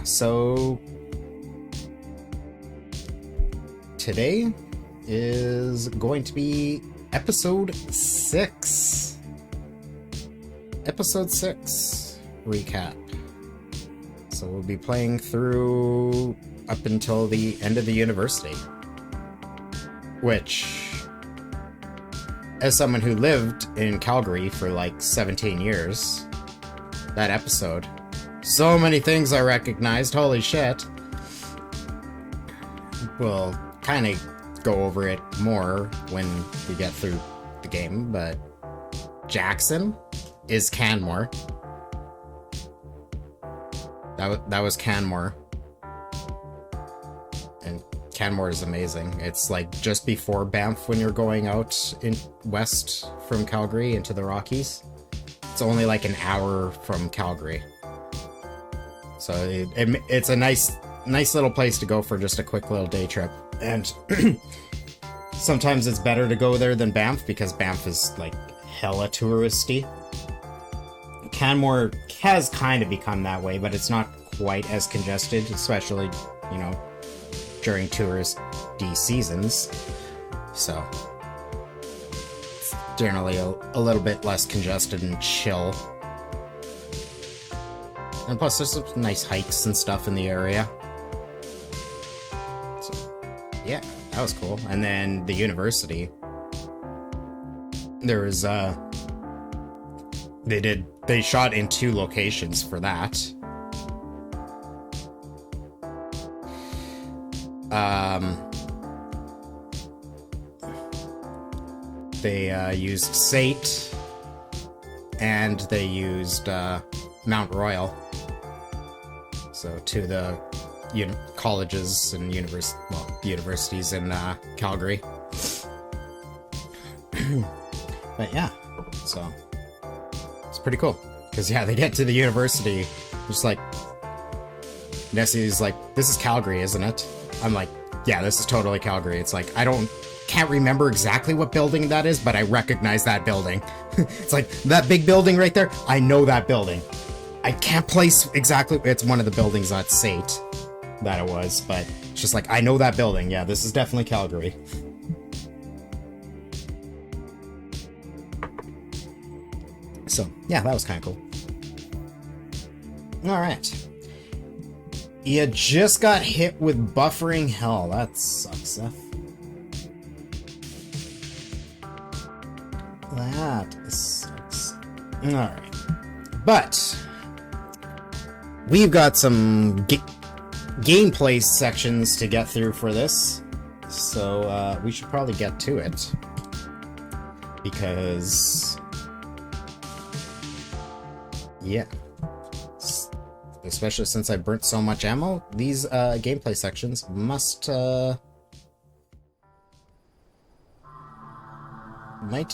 So today is going to be episode 6. Episode 6 recap. So we'll be playing through up until the end of the university. Which, as someone who lived in Calgary for like 17 years, that episode, so many things I recognized, holy shit. We'll kind of go over it more when we get through the game, but Jackson is Canmore. That was Canmore. And Canmore is amazing. It's like just before Banff when you're going out in west from Calgary into the Rockies. It's only like an hour from Calgary. So it's a nice little place to go for just a quick little day trip. And sometimes it's better to go there than Banff because Banff is like hella touristy. Canmore has kind of become that way, but it's not quite as congested, especially, you know, during touristy seasons. So it's generally a little bit less congested and chill. And plus there's some nice hikes and stuff in the area. So yeah, that was cool. And then the university, there was they shot in 2 locations for that. They used SAIT and they used Mount Royal. So 2 of the colleges and universities in Calgary. But yeah, so it's pretty cool. Because yeah, they get to the university, just like, Nessie's like, this is Calgary, isn't it? I'm like, yeah, this is totally Calgary. It's like, can't remember exactly what building that is, but I recognize that building. It's like, that big building right there, I know that building. I can't place exactly, it's one of the buildings at SAIT that it was, but it's just like, I know that building. Yeah, this is definitely Calgary. So, yeah, that was kind of cool. Alright. You just got hit with buffering hell. That sucks, Seth. That sucks. Alright. But we've got some gameplay sections to get through for this. So we should probably get to it. Because yeah. Especially since I burnt so much ammo, these gameplay sections might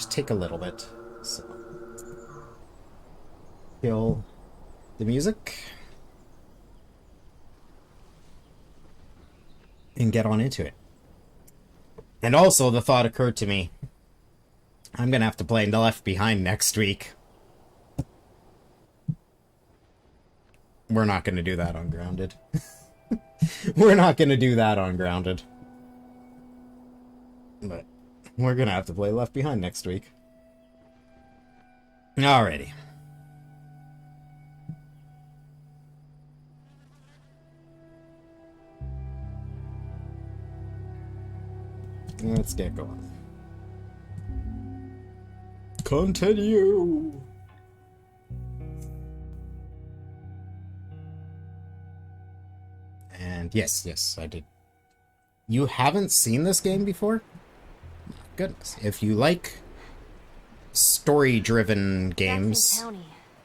take a little bit. So kill the music and get on into it. And also the thought occurred to me, I'm gonna have to play Left Behind next week. We're not going to do that on Grounded. We're not going to do that on Grounded. But we're going to have to play Left Behind next week. Alrighty. Let's get going. Continue! And yes, I did. You haven't seen this game before? Goodness. If you like story-driven games,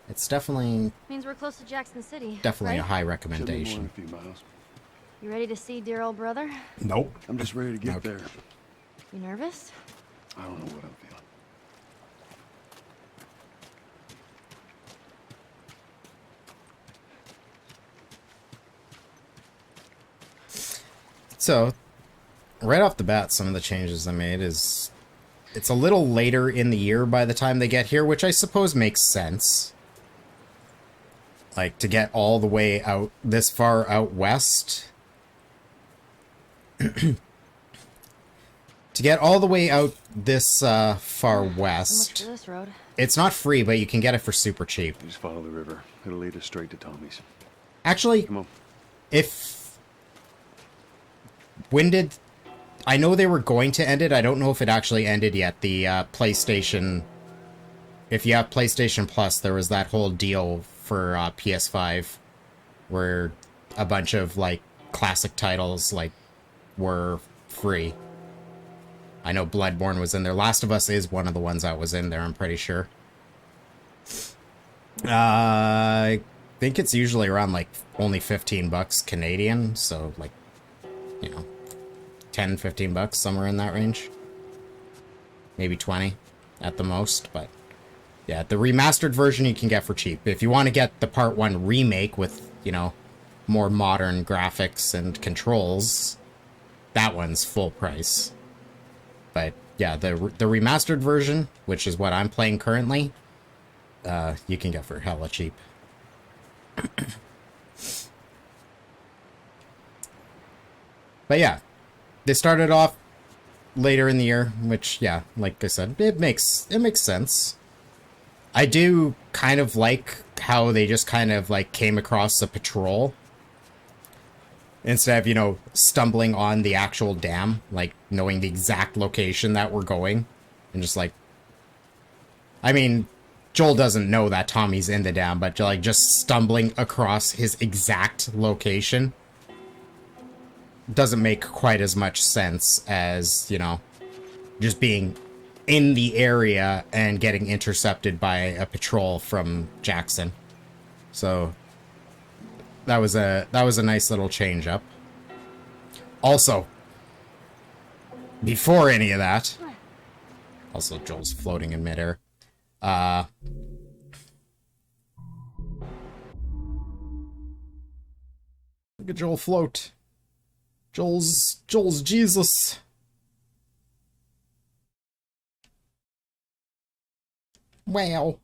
it's definitely means we're close to Jackson City. Definitely right? a high recommendation. Should be more in a few miles. You ready to see dear old brother? Nope. I'm just ready to get there. You nervous? I don't know what I'm feeling. So, right off the bat, some of the changes I made is it's a little later in the year by the time they get here, which I suppose makes sense. Like, to get all the way out, this far out west. To get all the way out this far So much west, for this road. it's not free, but you can get it for super cheap. Just follow the river. It'll lead us straight to Tommy's. Actually, Come on. when did... I know they were going to end it. I don't know if it actually ended yet. The PlayStation... If you have PlayStation Plus, there was that whole deal for PS5 where a bunch of, like, classic titles, like, were free. I know Bloodborne was in there. Last of Us is one of the ones that was in there, I'm pretty sure. I think it's usually around, like, only 15 bucks Canadian, so, like, you know, 10, 15 bucks, somewhere in that range. Maybe 20 at the most, but yeah, the remastered version you can get for cheap. If you want to get the Part 1 remake with, you know, more modern graphics and controls, that one's full price. But yeah, the remastered version, which is what I'm playing currently, you can get for hella cheap. But yeah, they started off later in the year, which, yeah, like I said, it makes sense. I do kind of like how they just kind of, like, came across a patrol instead of, you know, stumbling on the actual dam, like, knowing the exact location that we're going, and just, like... I mean, Joel doesn't know that Tommy's in the dam, but, like, just stumbling across his exact location doesn't make quite as much sense as, you know, just being in the area and getting intercepted by a patrol from Jackson. So that was a nice little change up. Also, before any of that, also Joel's floating in midair. Look at Joel float. Joel's Jesus. Wow.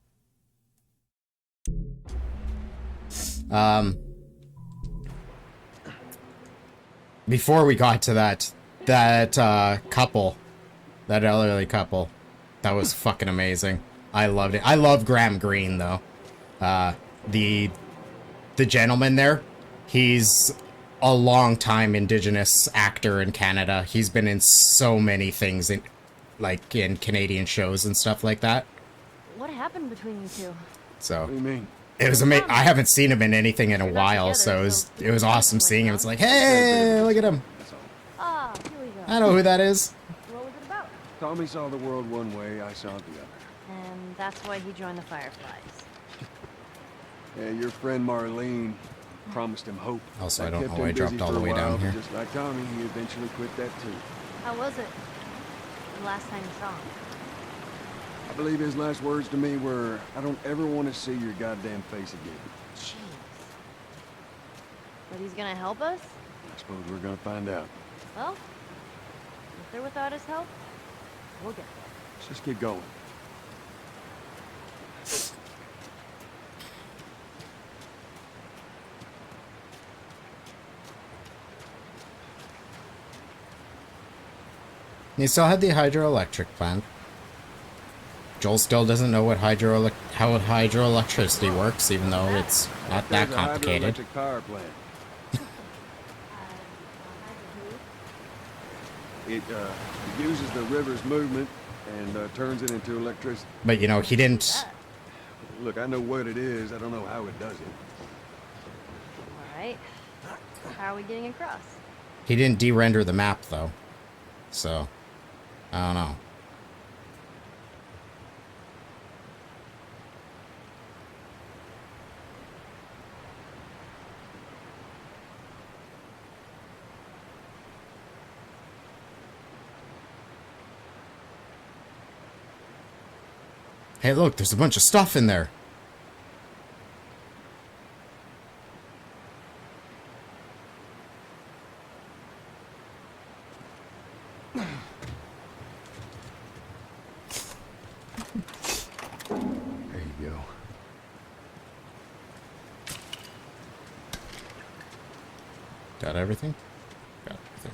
Before we got to that couple, that elderly couple, that was fucking amazing. I loved it. I love Graham Greene, though. The gentleman there, he's a long-time Indigenous actor in Canada. He's been in so many things, in Canadian shows and stuff like that. What happened between you two? So What do you mean? it was amazing. I haven't seen him in anything in a while, so it was awesome seeing him. It's like, hey, look at him. That's all. Ah, here we go. I know who that is. What was it about? Tommy saw the world one way, I saw it the other. And that's why he joined the Fireflies. Yeah, your friend Marlene promised him hope. Also, That I don't kept know why I him dropped busy all for the a way down while, but here. Just like Tommy, he eventually quit that too. How was it? The last time you saw him? I believe his last words to me were, I don't ever want to see your goddamn face again. Jeez. But he's gonna help us? I suppose we're gonna find out. Well, if they're without his help, we'll get there. Let's just keep going. He still had the hydroelectric plant. Joel still doesn't know what how hydroelectricity works, even though it's not that There's a complicated. hydroelectric power plant. It uses the river's movement and turns it into electricity. But, you know, he didn't... Look, I know what it is. I don't know how it does it. Alright. How are we getting across? He didn't de-render the map, though. So, I don't know. Hey, look, there's a bunch of stuff in there. There you go. Got everything? Got everything.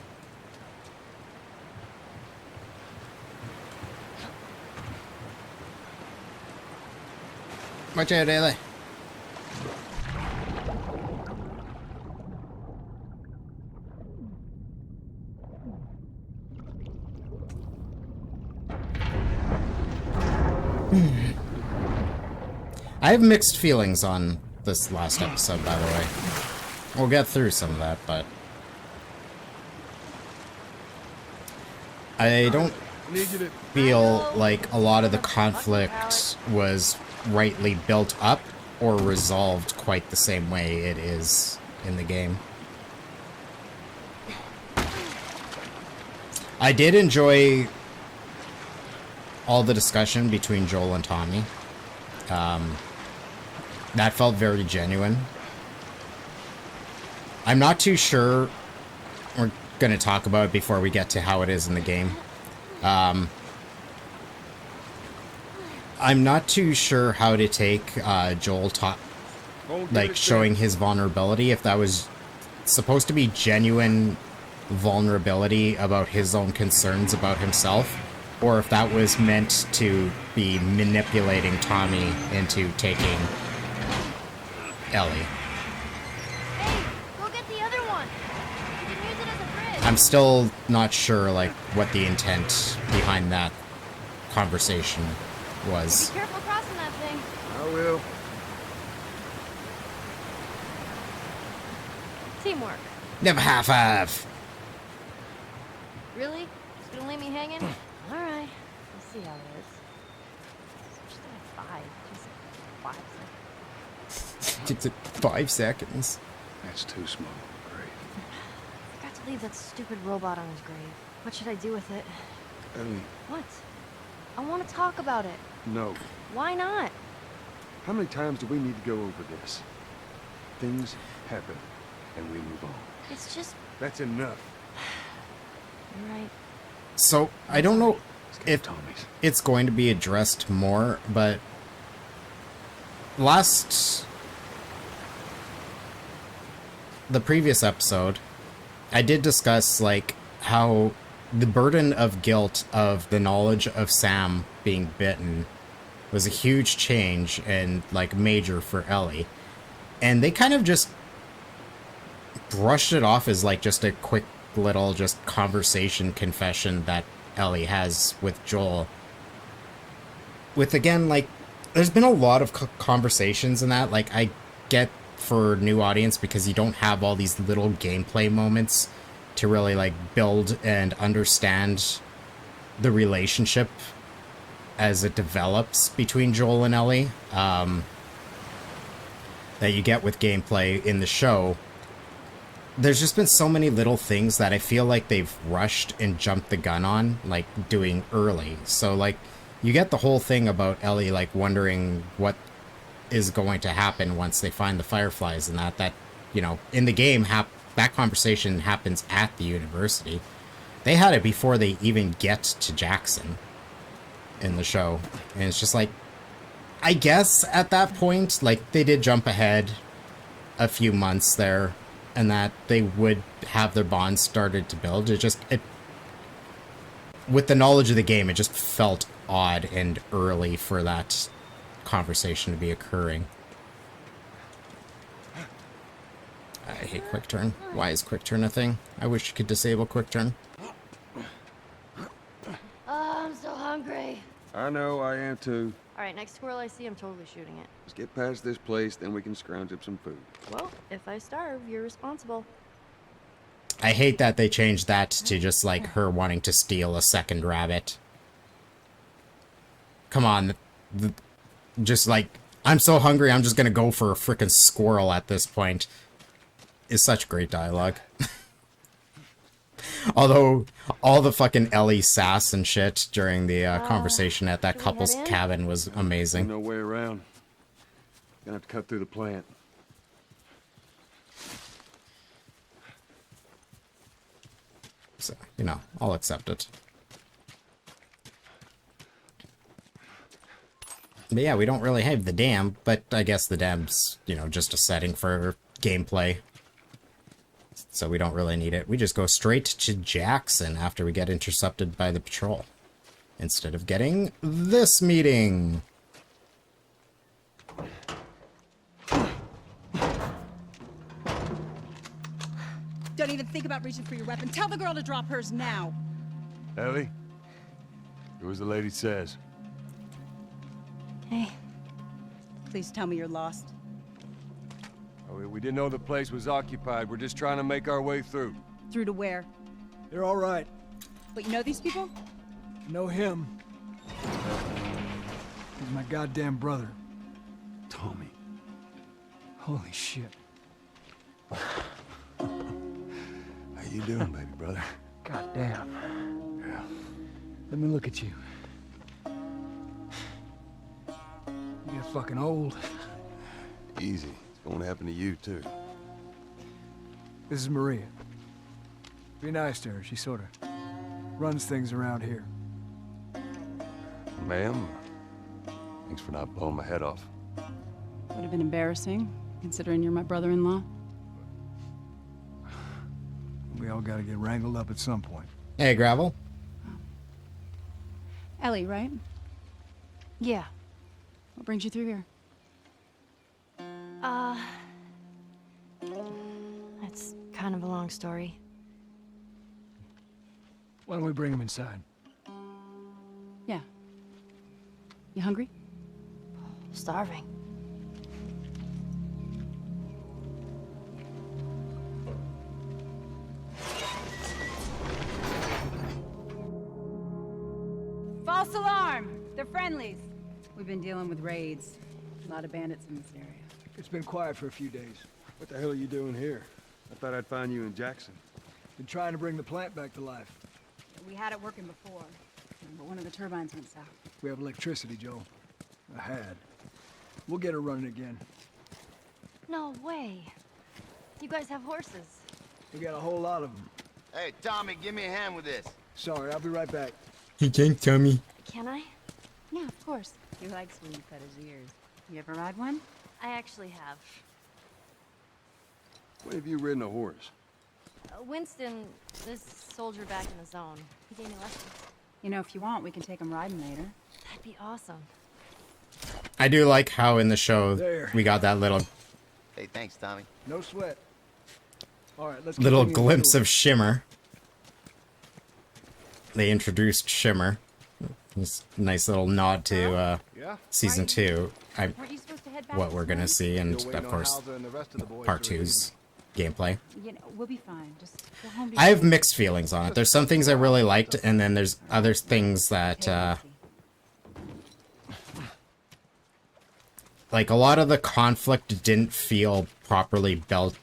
Watch out, Ellie. I have mixed feelings on this last episode, by the way. We'll get through some of that, but I don't feel like a lot of the conflict was rightly built up or resolved quite the same way it is in the game. I did enjoy all the discussion between Joel and Tommy. That felt very genuine. I'm not too sure. We're going to talk about it before we get to how it is in the game. I'm not too sure how to take Joel showing his vulnerability, if that was supposed to be genuine vulnerability about his own concerns about himself, or if that was meant to be manipulating Tommy into taking Ellie. Hey, go get the other one. You can use it as a bridge. I'm still not sure, like, what the intent behind that conversation was. Be careful crossing that thing. I will. Teamwork. Never half-half. Really? Just gonna leave me hanging? All right. We'll see how it is. Just like 5 seconds. It's at 5 seconds. That's too small. Great. I forgot to leave that stupid robot on his grave. What should I do with it? Ellie, What? I want to talk about it. no. Why not? How many times do we need to go over this? Things happen, and we move on. It's just... That's enough. You're right. So, I don't know Let's get if Tommy's. it's going to be addressed more, but the previous episode, I did discuss, like, how the burden of guilt of the knowledge of Sam being bitten was a huge change and, like, major for Ellie. And they kind of just brushed it off as, like, just a quick little just conversation confession that Ellie has with Joel. With, again, like, there's been a lot of conversations in that. Like, I get for new audience because you don't have all these little gameplay moments to really, like, build and understand the relationship as it develops between Joel and Ellie, that you get with gameplay in the show. There's just been so many little things that I feel like they've rushed and jumped the gun on, like, doing early. So, like, you get the whole thing about Ellie, like, wondering what is going to happen once they find the Fireflies, and that, you know, in the game, that conversation happens at the university. They had it before they even get to Jackson in the show. And it's just like, I guess at that point, like, they did jump ahead a few months there, and that they would have their bonds started to build. With the knowledge of the game, it just felt odd and early for that conversation to be occurring. I hate quick turn. Why is quick turn a thing? I wish you could disable quick turn. Oh, I'm so hungry. I know, I am too. All right, next squirrel I see, I'm totally shooting it. Let's get past this place, then we can scrounge up some food. Well, if I starve, you're responsible. I hate that they changed that to just, like, her wanting to steal a second rabbit. Come on. Just, like, I'm so hungry, I'm just gonna go for a frickin' squirrel at this point. Is such great dialogue. Although, all the fucking Ellie sass and shit during the conversation at that should we couple's head in? cabin was amazing. No way around. Gonna have to cut through the plant. So, you know, I'll accept it. But yeah, we don't really have the dam, but I guess the dam's, you know, just a setting for gameplay. So we don't really need it. We just go straight to Jackson after we get intercepted by the patrol. Instead of getting this meeting. Don't even think about reaching for your weapon. Tell the girl to drop hers now. Ellie, do as the lady says. Hey. Please tell me you're lost. Oh, we didn't know the place was occupied. We're just trying to make our way through. Through to where? They're all right. But you know these people? Know him. He's my goddamn brother. Tommy. Holy shit. How you doing, baby brother? Goddamn. Yeah. Let me look at you. You get fucking old. Easy. It's going to happen to you, too. This is Maria. Be nice to her. She sort of runs things around here. Ma'am, thanks for not blowing my head off. Would have been embarrassing, considering you're my brother-in-law. We all gotta get wrangled up at some point. Hey, Gravel. Ellie, right? Yeah. What brings you through here? That's kind of a long story. Why don't we bring him inside? Yeah. You hungry? Starving. False alarm! They're friendlies. We've been dealing with raids. A lot of bandits in this area. It's been quiet for a few days. What the hell are you doing here? I thought I'd find you in Jackson. Been trying to bring the plant back to life. We had it working before, but one of the turbines went south. We have electricity, Joel. I had. We'll get her running again. No way. You guys have horses. We got a whole lot of them. Hey, Tommy, give me a hand with this. Sorry, I'll be right back. Hey, thanks, Tommy. Can I? Yeah, of course. He likes when you cut his ears. You ever ride one? I actually have. When have you ridden a horse? Winston, this soldier back in the zone, he gave me lessons. You know, if you want, we can take him riding later. That'd be awesome. I do like how in the show There. we got that little Hey, thanks, Tommy. No sweat. All right, let's little continue glimpse the tour. of Shimmer. They introduced Shimmer. This nice little nod to Yeah? season 2. Weren't you supposed to head back What this we're gonna morning? see, and Still waiting of on course, Hauser and the rest of the boys part to leave. 2's gameplay. You know, we'll be fine. Just go home to I your have mixed feelings on it. There's some things I really liked, and then there's other things that, like, a lot of the conflict didn't feel properly built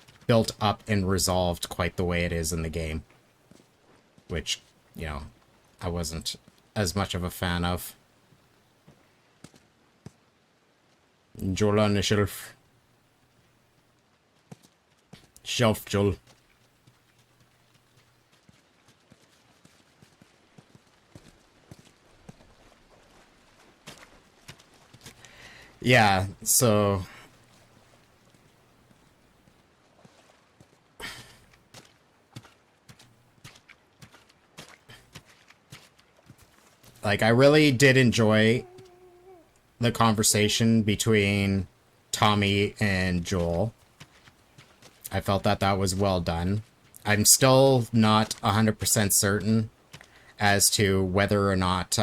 up and resolved quite the way it is in the game. Which, you know, I wasn't as much of a fan of. Joel on the shelf. Shelf, Joel. Yeah, so like I really did enjoy the conversation between Tommy and Joel. I felt that that was well done. I'm still not 100% certain as to whether or not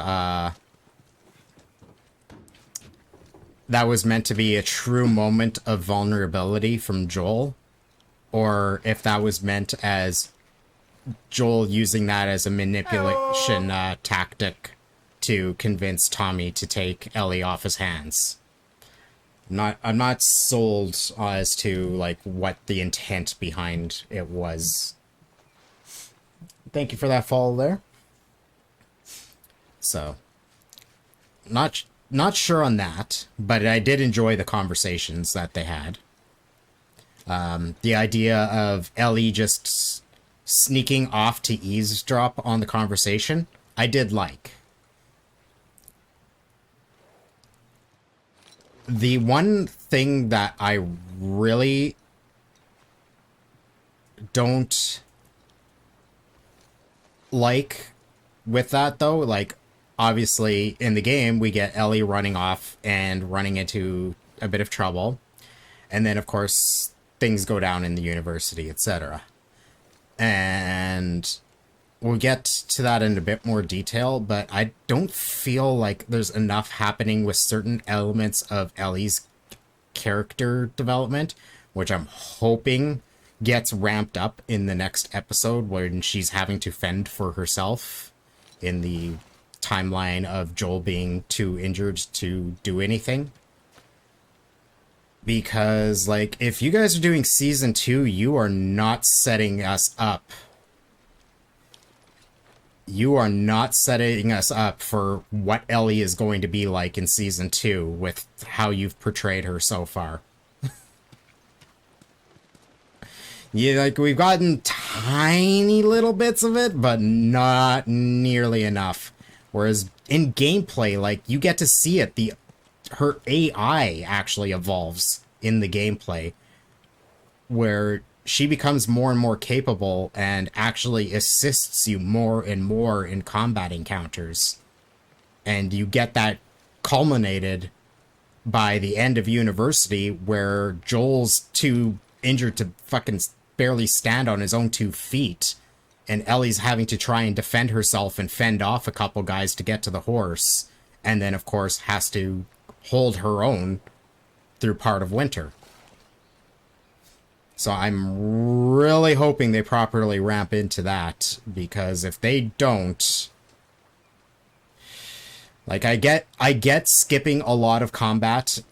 that was meant to be a true moment of vulnerability from Joel, or if that was meant as Joel using that as a manipulation tactic to convince Tommy to take Ellie off his hands. I'm not sold as to like what the intent behind it was. Thank you for that follow there. So, not sure on that, but I did enjoy the conversations that they had. The idea of Ellie just sneaking off to eavesdrop on the conversation, I did like. The one thing that I really don't like with that, though, like, obviously, in the game, we get Ellie running off and running into a bit of trouble. And then, of course, things go down in the university, etc. And we'll get to that in a bit more detail, but I don't feel like there's enough happening with certain elements of Ellie's character development, which I'm hoping gets ramped up in the next episode when she's having to fend for herself in the timeline of Joel being too injured to do anything. Because, like, if you guys are doing season 2, you are not setting us up. You are not setting us up for what Ellie is going to be like in season 2 with how you've portrayed her so far. Yeah, like, we've gotten tiny little bits of it, but not nearly enough. Whereas in gameplay, like, you get to see it. Her AI actually evolves in the gameplay, where she becomes more and more capable and actually assists you more and more in combat encounters. And you get that culminated by the end of university, where Joel's too injured to fucking barely stand on his own 2 feet, and Ellie's having to try and defend herself and fend off a couple guys to get to the horse, and then, of course, has to hold her own through part of winter. So I'm really hoping they properly ramp into that, because if they don't, like, I get skipping a lot of combat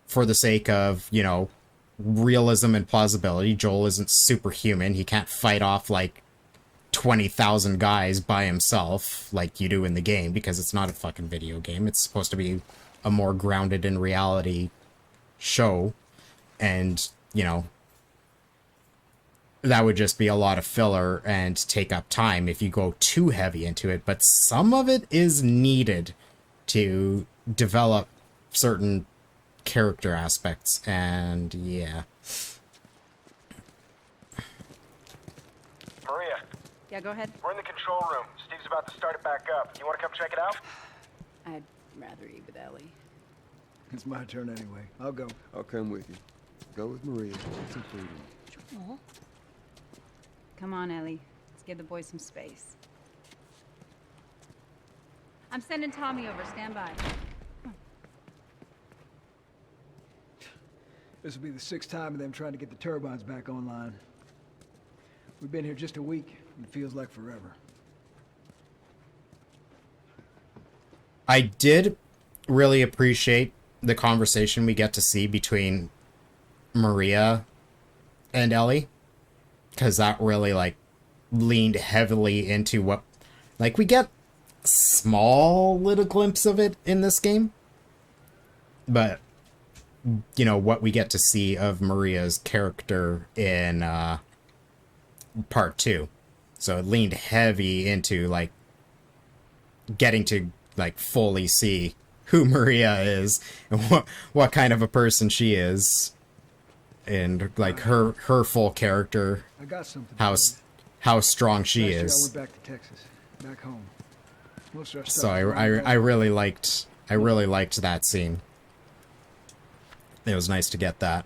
for the sake of, you know, realism and plausibility. Joel isn't superhuman. He can't fight off like 20,000 guys by himself like you do in the game, because it's not a fucking video game. It's supposed to be a more grounded in reality show, and, you know, that would just be a lot of filler and take up time if you go too heavy into it. But some of it is needed to develop certain character aspects, and yeah. Maria, Yeah, go ahead. we're in the control room. Steve's about to start it back up. You want to come check it out? I'd rather eat with Ellie. It's my turn anyway. I'll go. I'll come with you. Go with Maria. Get some freedom. Joel? Come on, Ellie. Let's give the boys some space. I'm sending Tommy over. Stand by. This will be the 6th time of them trying to get the turbines back online. We've been here just a week, and it feels like forever. I did really appreciate the conversation we get to see between Maria and Ellie, because that really, like, leaned heavily into what, like, we get small little glimpse of it in this game, but, you know, what we get to see of Maria's character in part 2. So it leaned heavy into, like, getting to, like, fully see who Maria is and what kind of a person she is, and, like, her full character, I got something. how strong she Last year is. I went back to Texas, back home. Most of our stuff So was I around really liked that scene. It was nice to get that.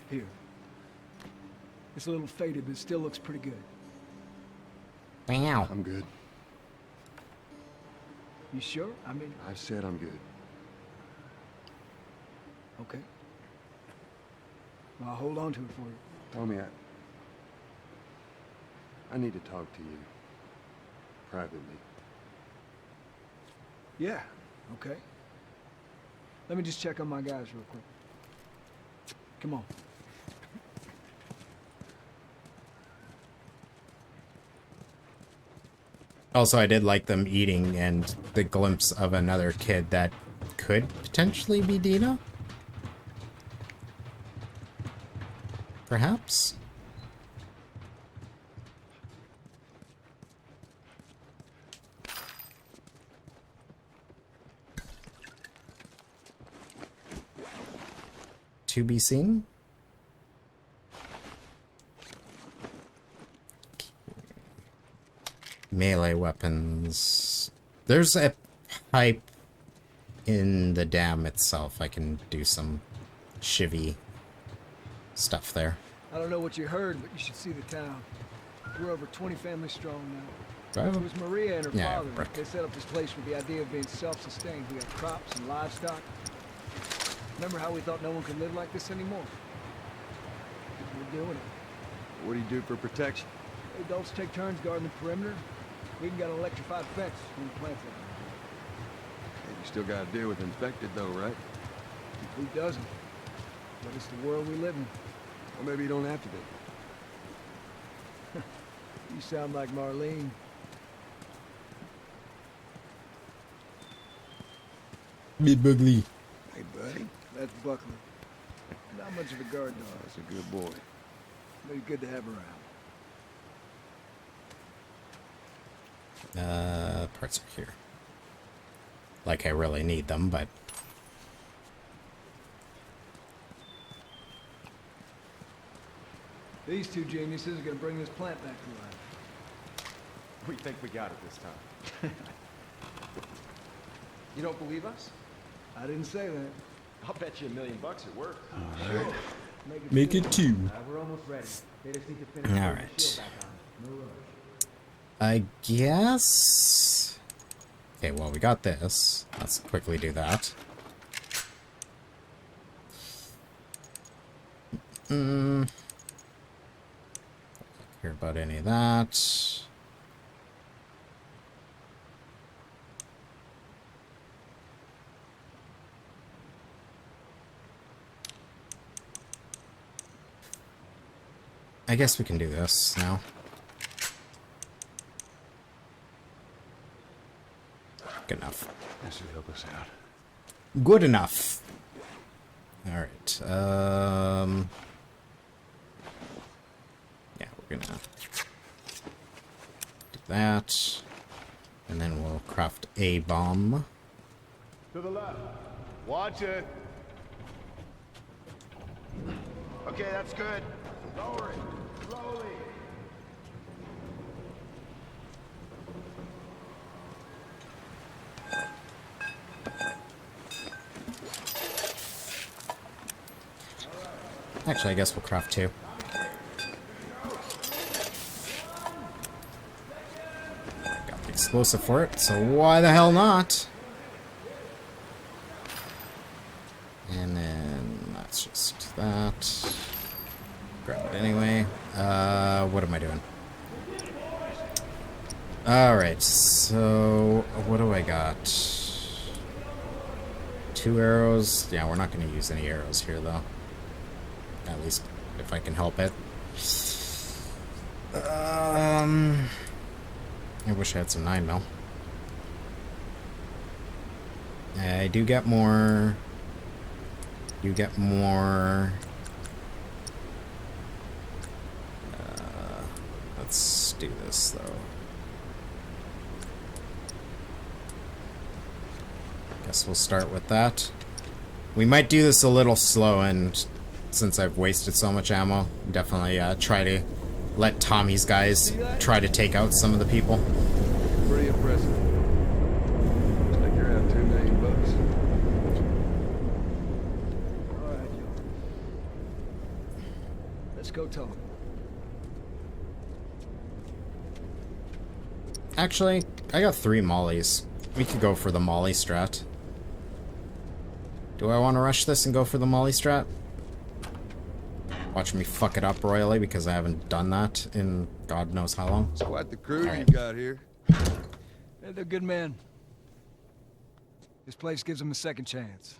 here. It's a little faded, but it still looks pretty good. Wow. I'm good. You sure? I mean, I said I'm good. okay. Well, I'll hold on to it for you. Tommy, I need to talk to you. Privately. Yeah, okay. Let me just check on my guys real quick. Come on. Also, I did like them eating and the glimpse of another kid that could potentially be Dina. Perhaps? To be seen? Melee weapons. There's a pipe in the dam itself. I can do some shivvy stuff there. I don't know what you heard, but you should see the town. We're over 20 families strong now. Right. It was Maria and her Yeah, father. Rick. They set up this place with the idea of being self-sustained. We have crops and livestock. Remember how we thought no one could live like this anymore? We're doing it. What do you do for protection? Adults take turns guarding the perimeter. We even got an electrified fence when the plants are. Hey, you still got to deal with infected, though, right? Who doesn't? But it's the world we live in. Or maybe you don't have to be. You sound like Marlene. Big Bugly. Hey, buddy. That's Buckley. Not much of a guard dog. That's a good boy. But he's good to have around. Parts are here. Like I really need them, but... These two geniuses are gonna bring this plant back to life. We think we got it this time. You don't believe us? I didn't say that. I'll bet you $1 million it worked. Make it 2. We're almost ready. They just need to finish All putting the right. shield back on. No rush. I guess... Okay, well, we got this. Let's quickly do that. Don't care about any of that. I guess we can do this now. Good enough. That should help us out. Good enough. Alright, yeah, we're gonna do that. And then we'll craft a bomb. To the left. Watch it. Okay, that's good. Lower it. Slowly. Actually, I guess we'll craft 2. Got the explosive for it, so why the hell not? And then that's just that. Grab it anyway. What am I doing? Alright, so what do I got? 2 arrows. Yeah, we're not going to use any arrows here, though. At least if I can help it. I wish I had some 9mm. I do get more. You get more. Let's do this though. Guess we'll start with that. We might do this a little slow, and since I've wasted so much ammo, definitely try to let Tommy's guys try to take out some of the people. Pretty impressive. Looks like you're out $2 million. All right, Joe. Let's go talk. Actually, I got 3 mollies. We could go for the molly strat. Do I want to rush this and go for the molly strat? Watch me fuck it up royally because I haven't done that in God knows how long. It's quite the crew All you right. got here. Hey, they're good men. This place gives them a second chance.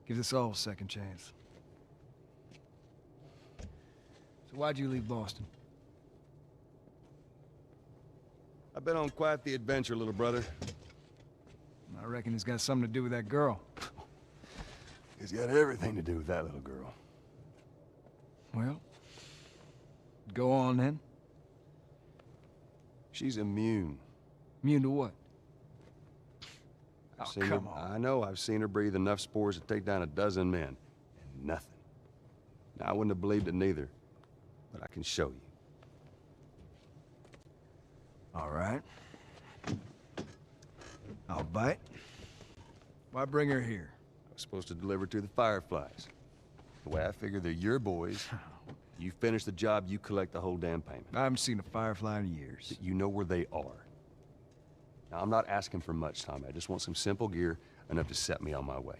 Gives us all a second chance. So why'd you leave Boston? I've been on quite the adventure, little brother. I reckon it's got something to do with that girl. It's got everything to do with that little girl. Well, go on then. She's immune. Immune to what? I've Oh, seen her, come on. I know I've seen her breathe enough spores to take down 12 men. And nothing. Now, I wouldn't have believed it neither. But I can show you. All right. I'll bite. Why bring her here? I was supposed to deliver to the Fireflies. The way I figure they're your boys. You finish the job, you collect the whole damn payment. I haven't seen a Firefly in years. You know where they are. Now, I'm not asking for much, Tommy. I just want some simple gear, enough to set me on my way.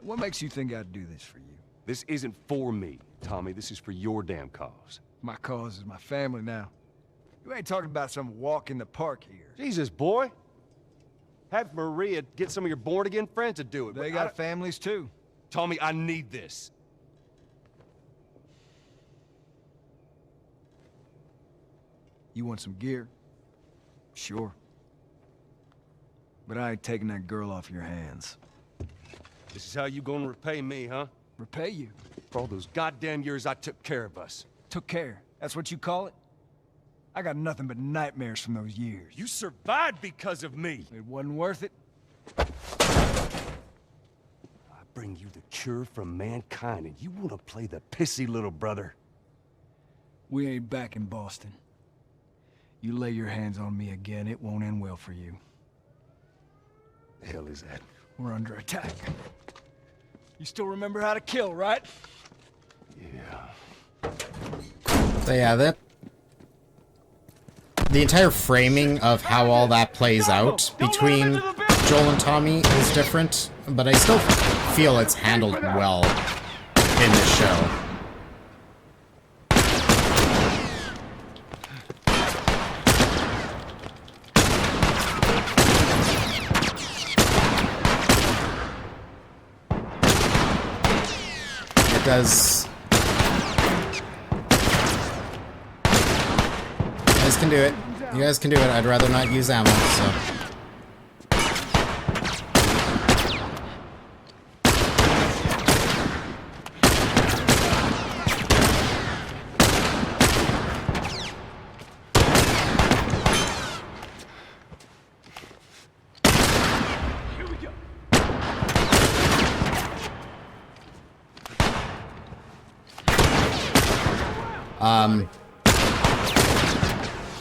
What makes you think I'd do this for you? This isn't for me, Tommy. This is for your damn cause. My cause is my family now. You ain't talking about some walk in the park here. Jesus, boy. Have Maria get some of your born-again friends to do it. They got families, too. Tommy, I need this. You want some gear? Sure. But I ain't taking that girl off your hands. This is how you gonna repay me, huh? Repay you? For all those goddamn years I took care of us. Took care. That's what you call it? I got nothing but nightmares from those years. You survived because of me. It wasn't worth it. I bring you the cure from mankind, and you want to play the pissy little brother. We ain't back in Boston. You lay your hands on me again, it won't end well for you. The hell is that? We're under attack. You still remember how to kill, right? Yeah. So yeah, the entire framing of how all that plays out between Joel and Tommy is different, but I still feel it's handled well in this show. It does. You guys can do it. You guys can do it. I'd rather not use ammo, so.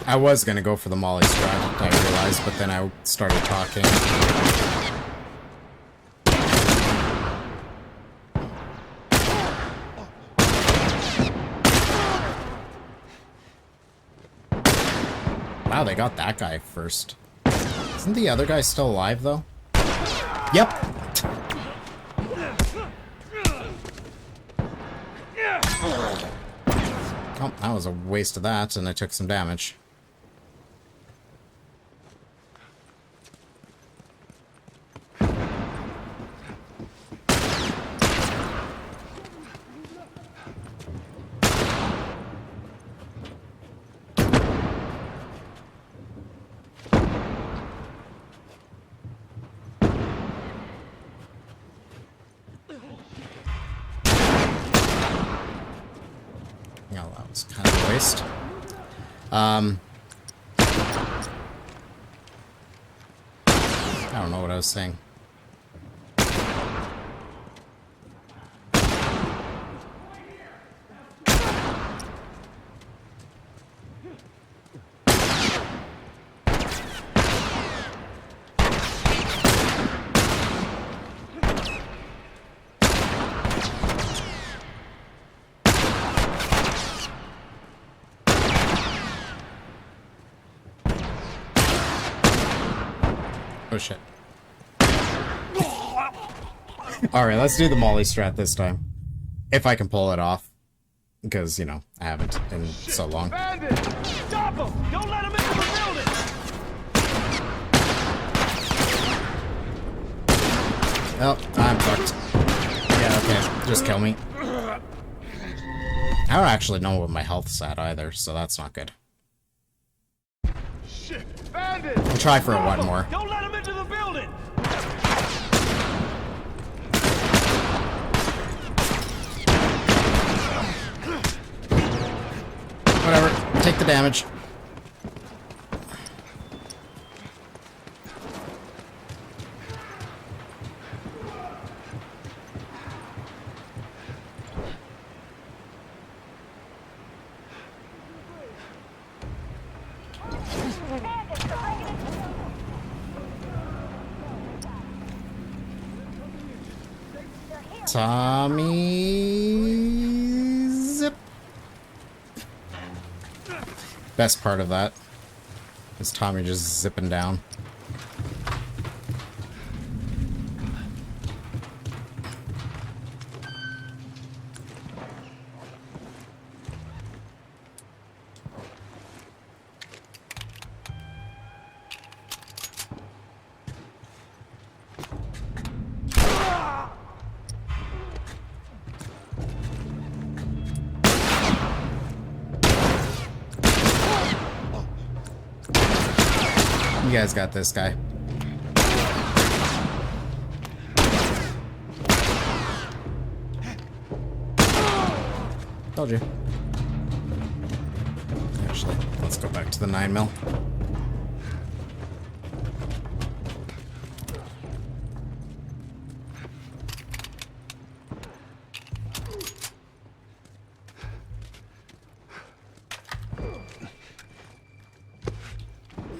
I was gonna go for the Molly strat, I realized, but then I started talking. Wow, they got that guy first. Isn't the other guy still alive, though? Yep! Oh, that was a waste of that, and I took some damage. Oh, that was kind of a waste. I don't know what I was saying. Oh shit. Alright, let's do the Molly strat this time. If I can pull it off. Because, you know, I haven't in so long. Bandit! Stop him! Don't let him into the building! Oh, I'm fucked. Yeah, okay. Just kill me. I don't actually know what my health's at either, so that's not good. Shit! Bandit! We'll try for one more. Don't let him into the building! Whatever. Take the damage. Tommy... Zip. Best part of that is Tommy just zipping down. You guys got this guy. Told you. Actually, let's go back to the 9mm.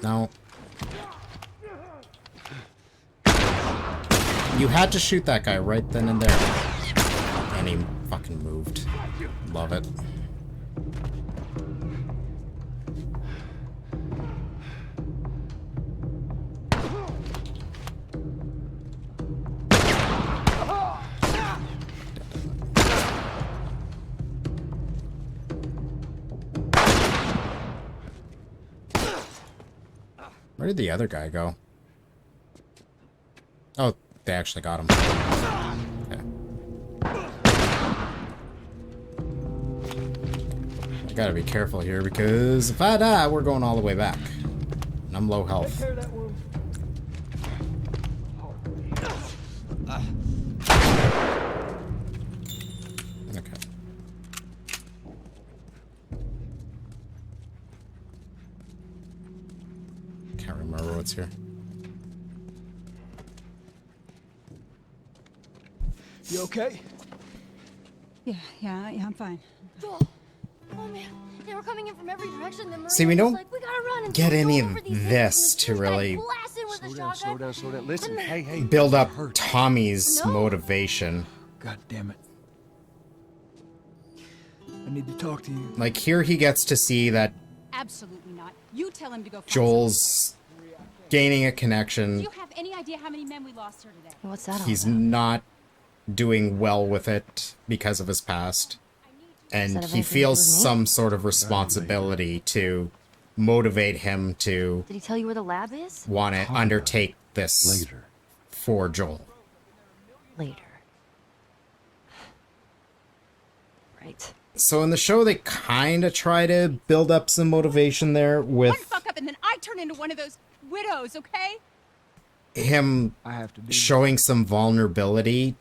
No. You had to shoot that guy right then and there. And he fucking moved. Love it. Where did the other guy go? Oh, they actually got him. Okay. I gotta be careful here because if I die, we're going all the way back. And I'm low health. Okay. Can't remember what's here. You okay? Yeah, I'm fine. Joel. Oh man, they were coming in from every direction. The See, we don't like, we gotta run and get go any over of these this things. to This guy really blasted with a Slow shotgun. down. Listen, hey. build up Hurt. Tommy's No. motivation. God damn it. I need to talk to you. Like, here he gets to see that Absolutely not. You tell him to go find Joel's gaining a someone. Do connection. you have any idea how many men we lost here today? What's that? He's not doing well with it because of his past. And Does that have he anything to do feels with me? some sort of responsibility to motivate him to Did he tell you where the lab is? want to undertake this Later. for Joel. Later. Right. So in the show, they kind of try to build up some motivation there One with fuck up and then I turn into one of those widows, okay? him I have to do showing some vulnerability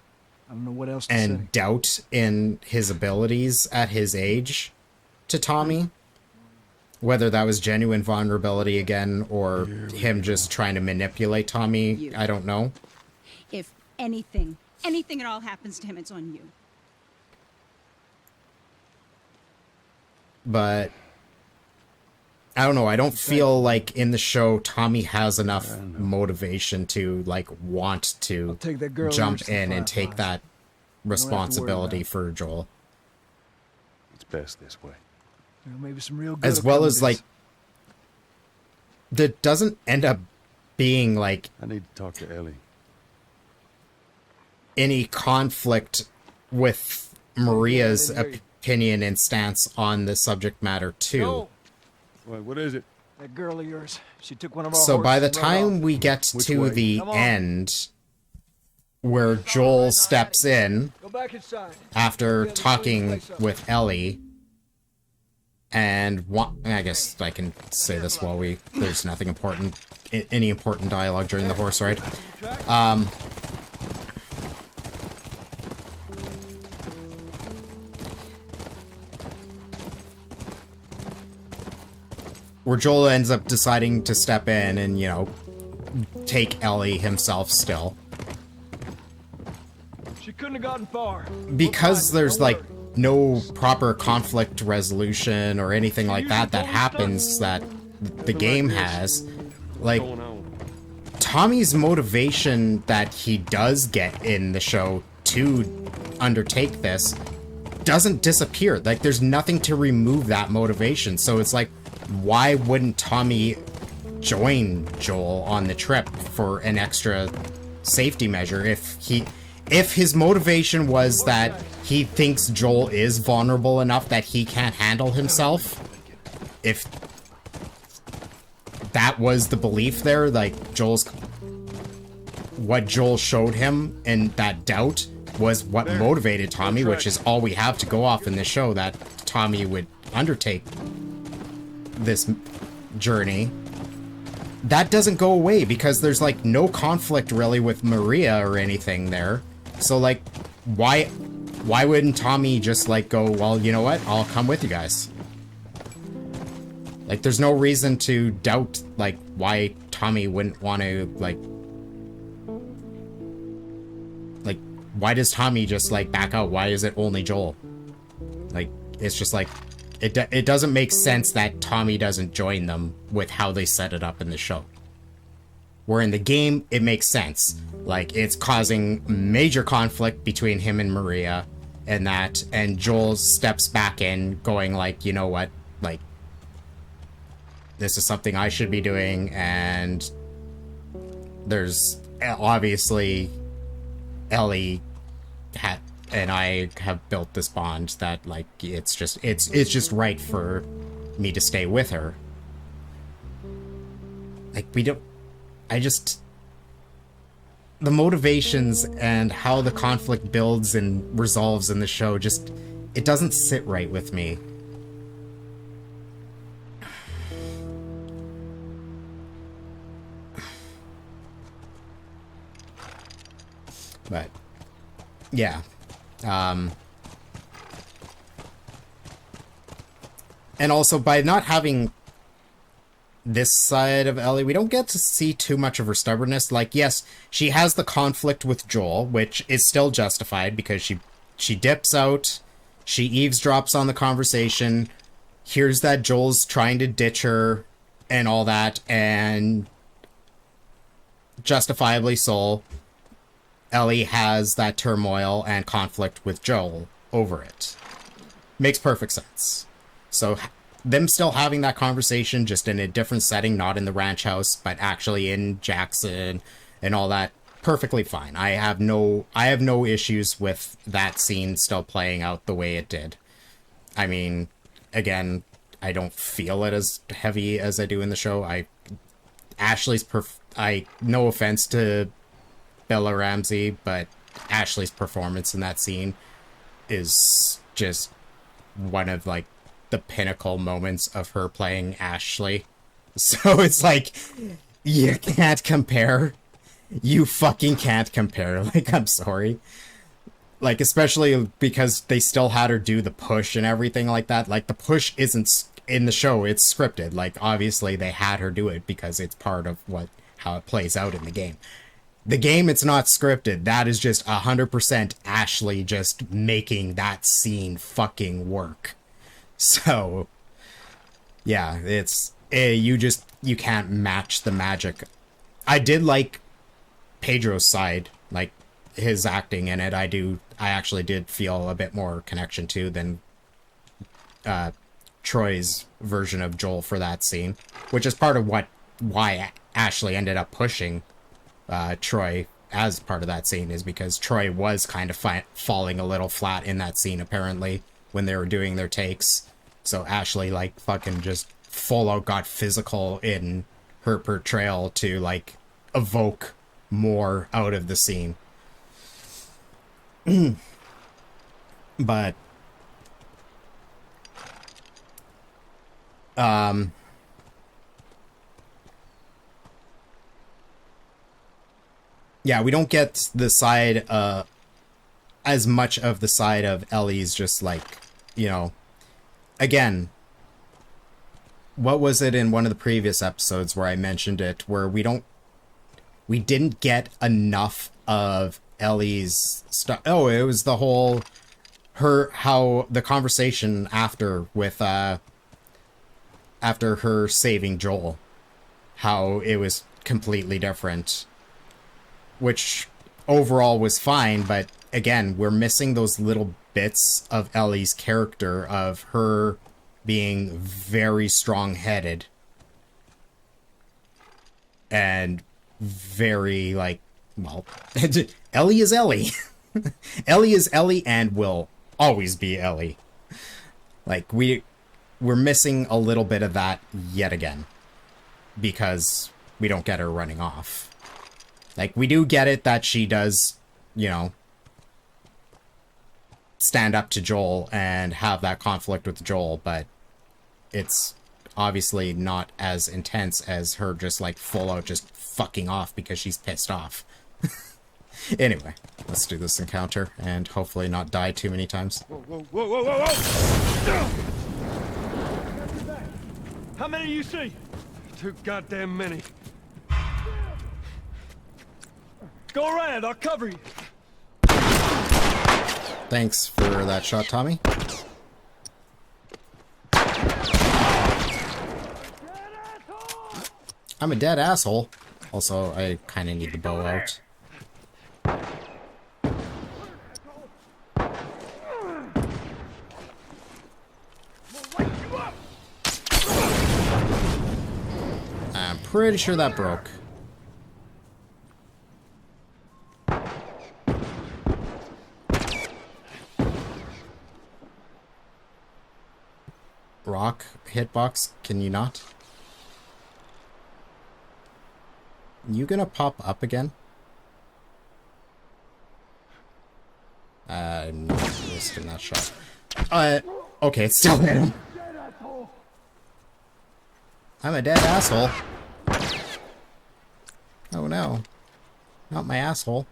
I don't know what else to and say. doubt in his abilities at his age to Tommy. Whether that was genuine vulnerability again or him just trying to manipulate Tommy, I don't know. If anything at all happens to him, it's on you. But I don't know. I don't feel like in the show Tommy has enough motivation to like want I'll to take that girl jump to the in and take Fireflies. that responsibility about it. for Joel. It's best this way. Well, maybe some real good As will well come as of like this. that doesn't end up being like I need to talk to Ellie. any conflict with Maria's opinion and stance on the subject matter too. No, Wait, what is it? that girl of yours. She took one of our So by the horses and rode time off. we get Which to way? the Come on. end where Joel steps in Go back inside. after Yeah, let's talking clean this place up. with Ellie and I guess I can say this while there's nothing important any important dialogue during the horse ride. Where Joel ends up deciding to step in and, you know, take Ellie himself still. She couldn't have gotten far. Because We're fine, there's don't like worry. no proper conflict resolution or anything like that happens that the game has, like Going on. Tommy's motivation that he does get in the show to undertake this doesn't disappear. Like, there's nothing to remove that motivation. So it's like, why wouldn't Tommy join Joel on the trip for an extra safety measure if his motivation was that he thinks Joel is vulnerable enough that he can't handle himself? If that was the belief there, like what Joel showed him, and that doubt was what motivated Tommy, which is all we have to go off in this show, that Tommy would undertake this journey. That doesn't go away because there's like no conflict really with Maria or anything there. So like, why wouldn't Tommy just like go, well, you know what, I'll come with you guys? Like, there's no reason to doubt like why Tommy wouldn't want to like why does Tommy just like back out? Why is it only Joel? Like, it's just like, it doesn't make sense that Tommy doesn't join them with how they set it up in the show. Where in the game, it makes sense. Like, it's causing major conflict between him and Maria, and Joel steps back in going like, you know what, like, this is something I should be doing, and there's obviously Ellie and I have built this bond that like it's just right for me to stay with her. Like, the motivations and how the conflict builds and resolves in the show, just, it doesn't sit right with me. But yeah, and also by not having this side of Ellie, we don't get to see too much of her stubbornness. Like, yes, she has the conflict with Joel, which is still justified because she dips out, she eavesdrops on the conversation, hears that Joel's trying to ditch her and all that, and justifiably so, Ellie has that turmoil and conflict with Joel over it. Makes perfect sense. So them still having that conversation, just in a different setting, not in the ranch house, but actually in Jackson and all that, perfectly fine. I have no issues with that scene still playing out the way it did. I mean, again, I don't feel it as heavy as I do in the show. No offense to Bella Ramsey, but Ashley's performance in that scene is just one of like the pinnacle moments of her playing Ashley. So it's like, you can't compare. You fucking can't compare. Like, I'm sorry. Like, especially because they still had her do the push and everything like that. Like, the push isn't in the show, it's scripted. Like, obviously they had her do it because it's part of how it plays out in the game. The game, it's not scripted. That is just 100% Ashley just making that scene fucking work. So, yeah, you can't match the magic. I did like Pedro's side, like his acting in it. I actually did feel a bit more connection to than Troy's version of Joel for that scene, which is part of why Ashley ended up pushing Troy as part of that scene, is because Troy was kind of falling a little flat in that scene, apparently, when they were doing their takes. So Ashley, like, fucking just full out got physical in her portrayal to, like, evoke more out of the scene. But yeah, we don't get the side, as much of the side of Ellie's just like, you know, again, what was it in one of the previous episodes where I mentioned it, where we didn't get enough of Ellie's stuff. Oh, it was the whole, how the conversation after her saving Joel, how it was completely different. Which overall was fine, but again, we're missing those little bits of Ellie's character, of her being very strong-headed and very, like, well, Ellie is Ellie. Ellie is Ellie and will always be Ellie. Like, we're missing a little bit of that yet again, because we don't get her running off. Like, we do get it that she does, you know, stand up to Joel and have that conflict with Joel, but it's obviously not as intense as her just, like, full out just fucking off because she's pissed off. Anyway, let's do this encounter and hopefully not die too many times. Whoa, whoa, whoa, whoa, whoa, whoa! How many do you see? Too goddamn many. Go around, I'll cover you. Thanks for that shot, Tommy. I'm a dead asshole. Also, I kind of need the bow out. I'm pretty sure that broke. Rock hitbox, can you not? You gonna pop up again? I'm not risking that shot. Okay, it's still hit him. I'm a dead asshole. Oh no. Not my asshole.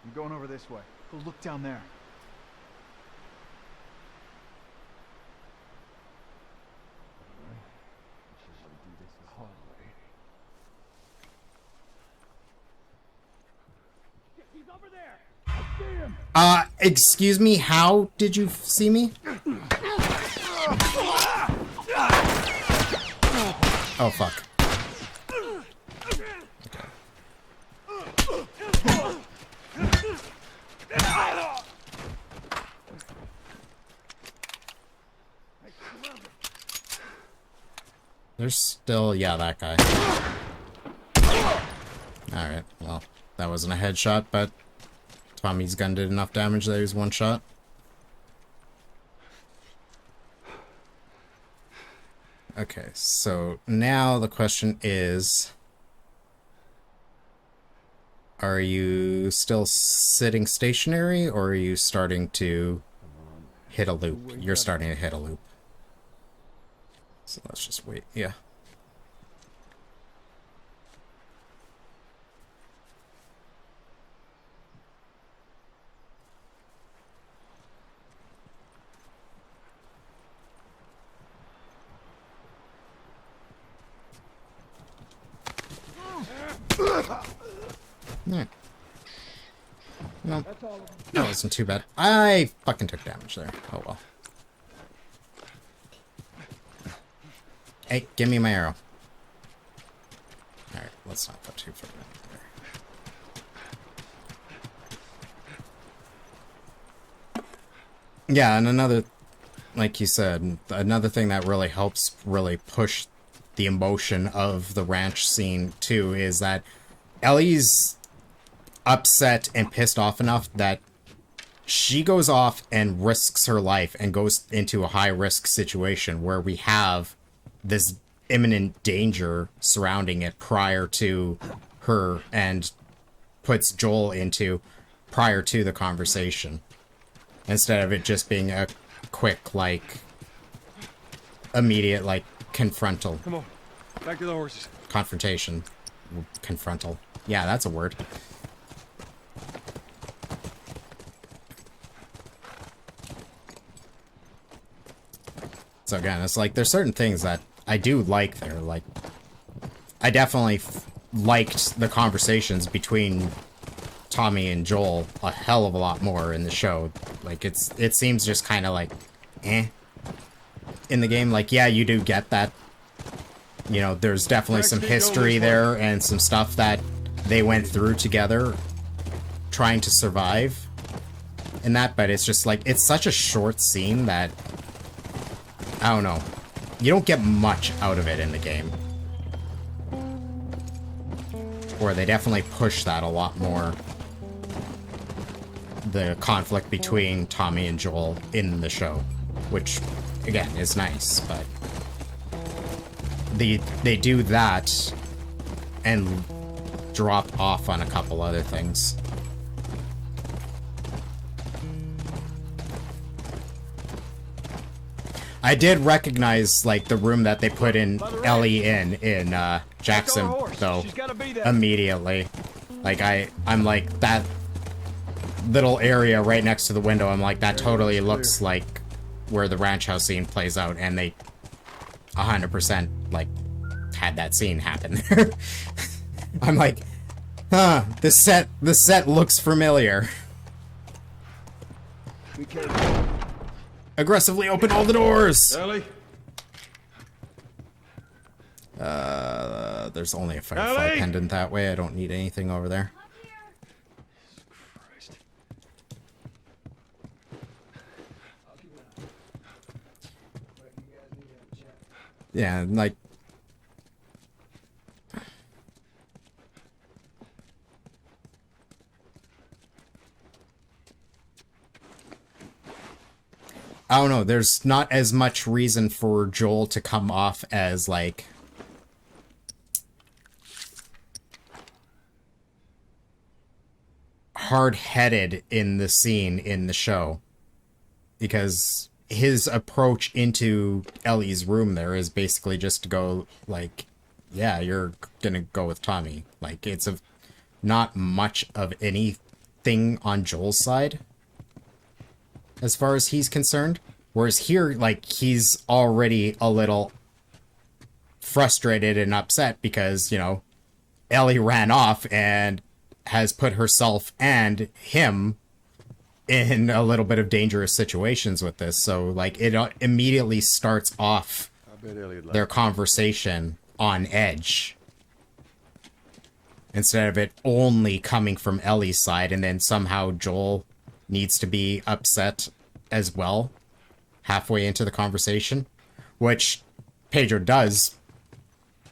I'm going over this way. Go look down there. He's over there. I see him. Excuse me, how did you see me? Oh, fuck. There's still, yeah, that guy. Alright, well, that wasn't a headshot, but Tommy's gun did enough damage that he was one shot. Okay, so now the question is, are you still sitting stationary, or are you starting to hit a loop? You're starting to hit a loop. So let's just wait, yeah. Alright. No, that wasn't too bad. I fucking took damage there. Oh well. Hey, give me my arrow. Alright, let's not go too far there. Yeah, and another, like you said, another thing that really helps really push the emotion of the ranch scene too is that Ellie's upset and pissed off enough that she goes off and risks her life and goes into a high-risk situation where we have this imminent danger surrounding it prior to her, and puts Joel into prior to the conversation, instead of it just being a quick, like, immediate, like, confrontal. Come on, back to the horses. Confrontation. Confrontal. Yeah, that's a word. So again, it's like, there's certain things that I do like there. Like, I definitely liked the conversations between Tommy and Joel a hell of a lot more in the show. Like, it seems just kind of like, eh. In the game, like, yeah, you do get that. You know, there's definitely some history there and some stuff that they went through together trying to survive in that, but it's just like, it's such a short scene that, I don't know, you don't get much out of it in the game. Or they definitely push that a lot more. The conflict between Tommy and Joel in the show, which, again, is nice, but they do that and drop off on a couple other things. I did recognize, like, the room that they put in Ellie in Jackson, though, immediately. Like, I'm like, that little area right next to the window, I'm like, that totally looks like where the ranch house scene plays out, and they 100%, like, had that scene happen. I'm like, huh, the set looks familiar. Be careful. Aggressively open all the doors! Ellie? There's only a firefly pendant that way. I don't need anything over there. Christ. Yeah, like... I don't know, there's not as much reason for Joel to come off as, like... hard-headed in the scene in the show. Because his approach into Ellie's room there is basically just to go, like, yeah, you're gonna go with Tommy. Like, it's not much of anything on Joel's side, as far as he's concerned. Whereas here, like, he's already a little frustrated and upset because, you know, Ellie ran off and has put herself and him in a little bit of dangerous situations with this. So, like, it immediately starts off their conversation on edge, instead of it only coming from Ellie's side, and then somehow Joel needs to be upset as well halfway into the conversation, which Pedro does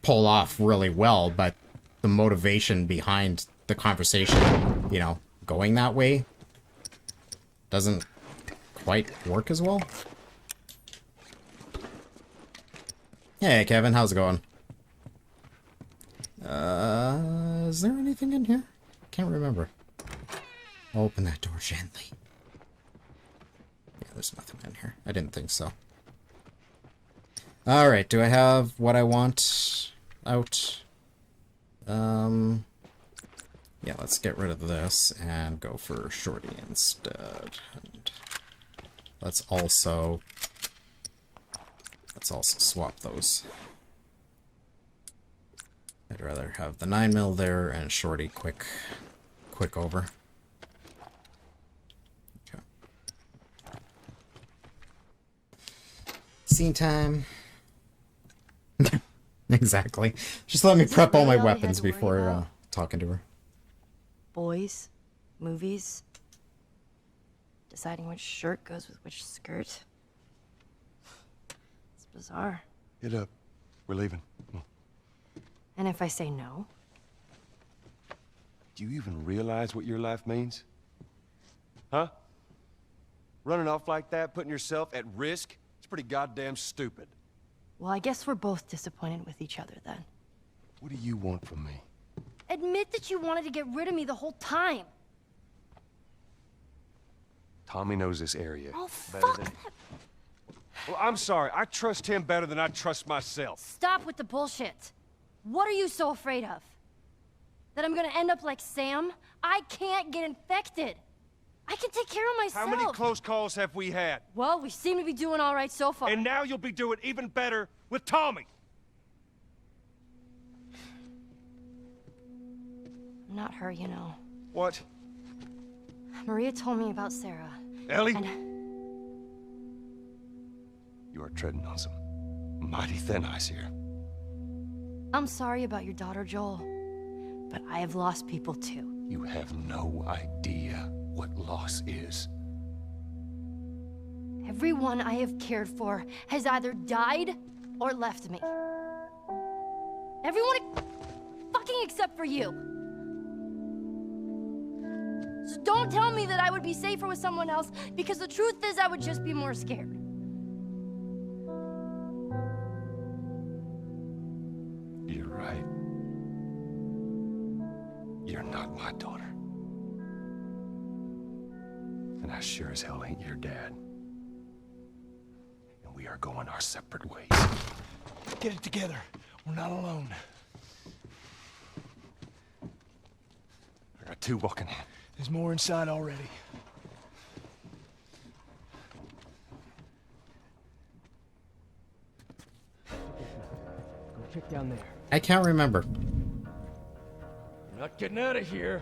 pull off really well, but the motivation behind the conversation, you know, going that way doesn't quite work as well. Hey, Kevin, how's it going? Is there anything in here? Can't remember. I'll open that door gently. Yeah, there's nothing in here. I didn't think so. Alright, do I have what I want out? Yeah, let's get rid of this and go for Shorty instead. And let's also swap those. I'd rather have the 9mm there and Shorty quick over. Okay. Scene time. Exactly. Just let me prep all my weapons before talking to her. Boys, movies, deciding which shirt goes with which skirt. It's bizarre. Get up. We're leaving. Come on. And if I say no? Do you even realize what your life means? Huh? Running off like that, putting yourself at risk? It's pretty goddamn stupid. Well, I guess we're both disappointed with each other then. What do you want from me? Admit that you wanted to get rid of me the whole time. Tommy knows this area. Oh, better fuck than... that. Well, I'm sorry. I trust him better than I trust myself. Stop with the bullshit. What are you so afraid of? That I'm gonna end up like Sam? I can't get infected. I can take care of myself. How many close calls have we had? Well, we seem to be doing all right so far. And now you'll be doing even better with Tommy. Not her, you know. What? Maria told me about Sarah. Ellie? And You are treading on some mighty thin ice here. I'm sorry about your daughter, Joel. But I have lost people too. You have no idea what loss is. Everyone I have cared for has either died or left me. Everyone fucking except for you. So don't tell me that I would be safer with someone else, because the truth is I would just be more scared. You're right. You're not my daughter. And I sure as hell ain't your dad. And we are going our separate ways. Get it together. We're not alone. I got two walking in. There's more inside already. Go check down there. I can't remember. We're not getting out of here.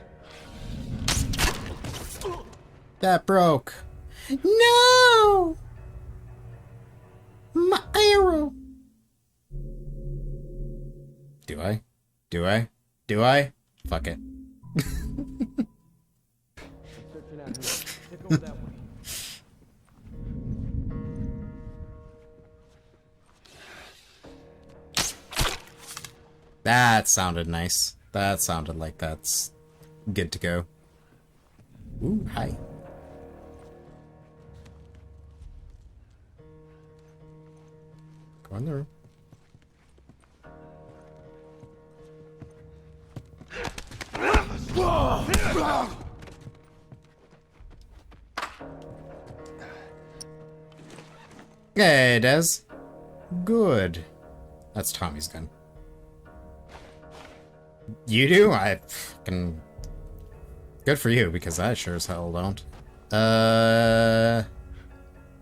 That broke. No! My arrow. Do I? Do I? Do I? Fuck it. Searching out here. Take over that way. That sounded nice. That sounded like that's good to go. Ooh, hi. Go in the room. Hey, Des. Good. That's Tommy's gun. You do? I fucking... Good for you, because I sure as hell don't. What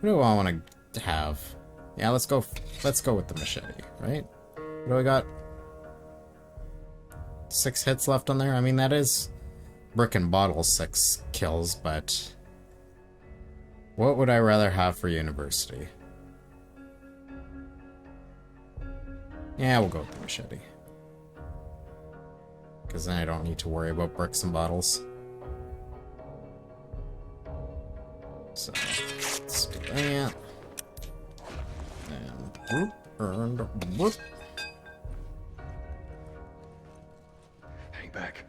do I want to have? Yeah, let's go with the machete, right? What do we got? 6 hits left on there? I mean, that is brick and bottle 6 kills, but... What would I rather have for university? Yeah, we'll go with the machete. Because then I don't need to worry about bricks and bottles. So, let's do that. And whoop. Hang back.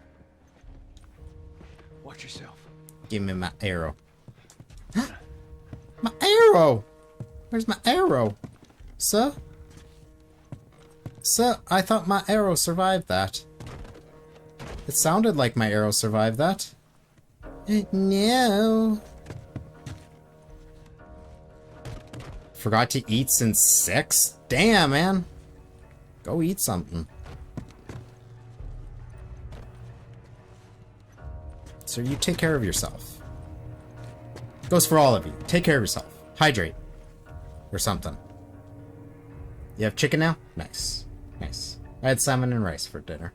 Watch yourself. Give me my arrow. My arrow! Where's my arrow? Sir? Sir, I thought my arrow survived that. It sounded like my arrow survived that. No. Forgot to eat since 6? Damn, man. Go eat something. So you take care of yourself. Goes for all of you. Take care of yourself. Hydrate. Or something. You have chicken now? Nice. Nice. I had salmon and rice for dinner.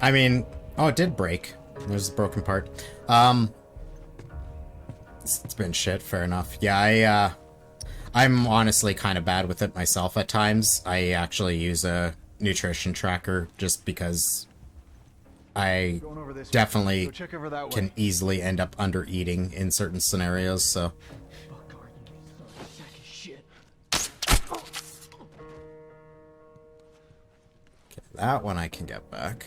I mean, oh, it did break. There's the broken part. It's been shit, fair enough. Yeah, I'm honestly kind of bad with it myself at times. I actually use a nutrition tracker just because I definitely can easily end up under eating in certain scenarios, so. Okay, that one I can get back.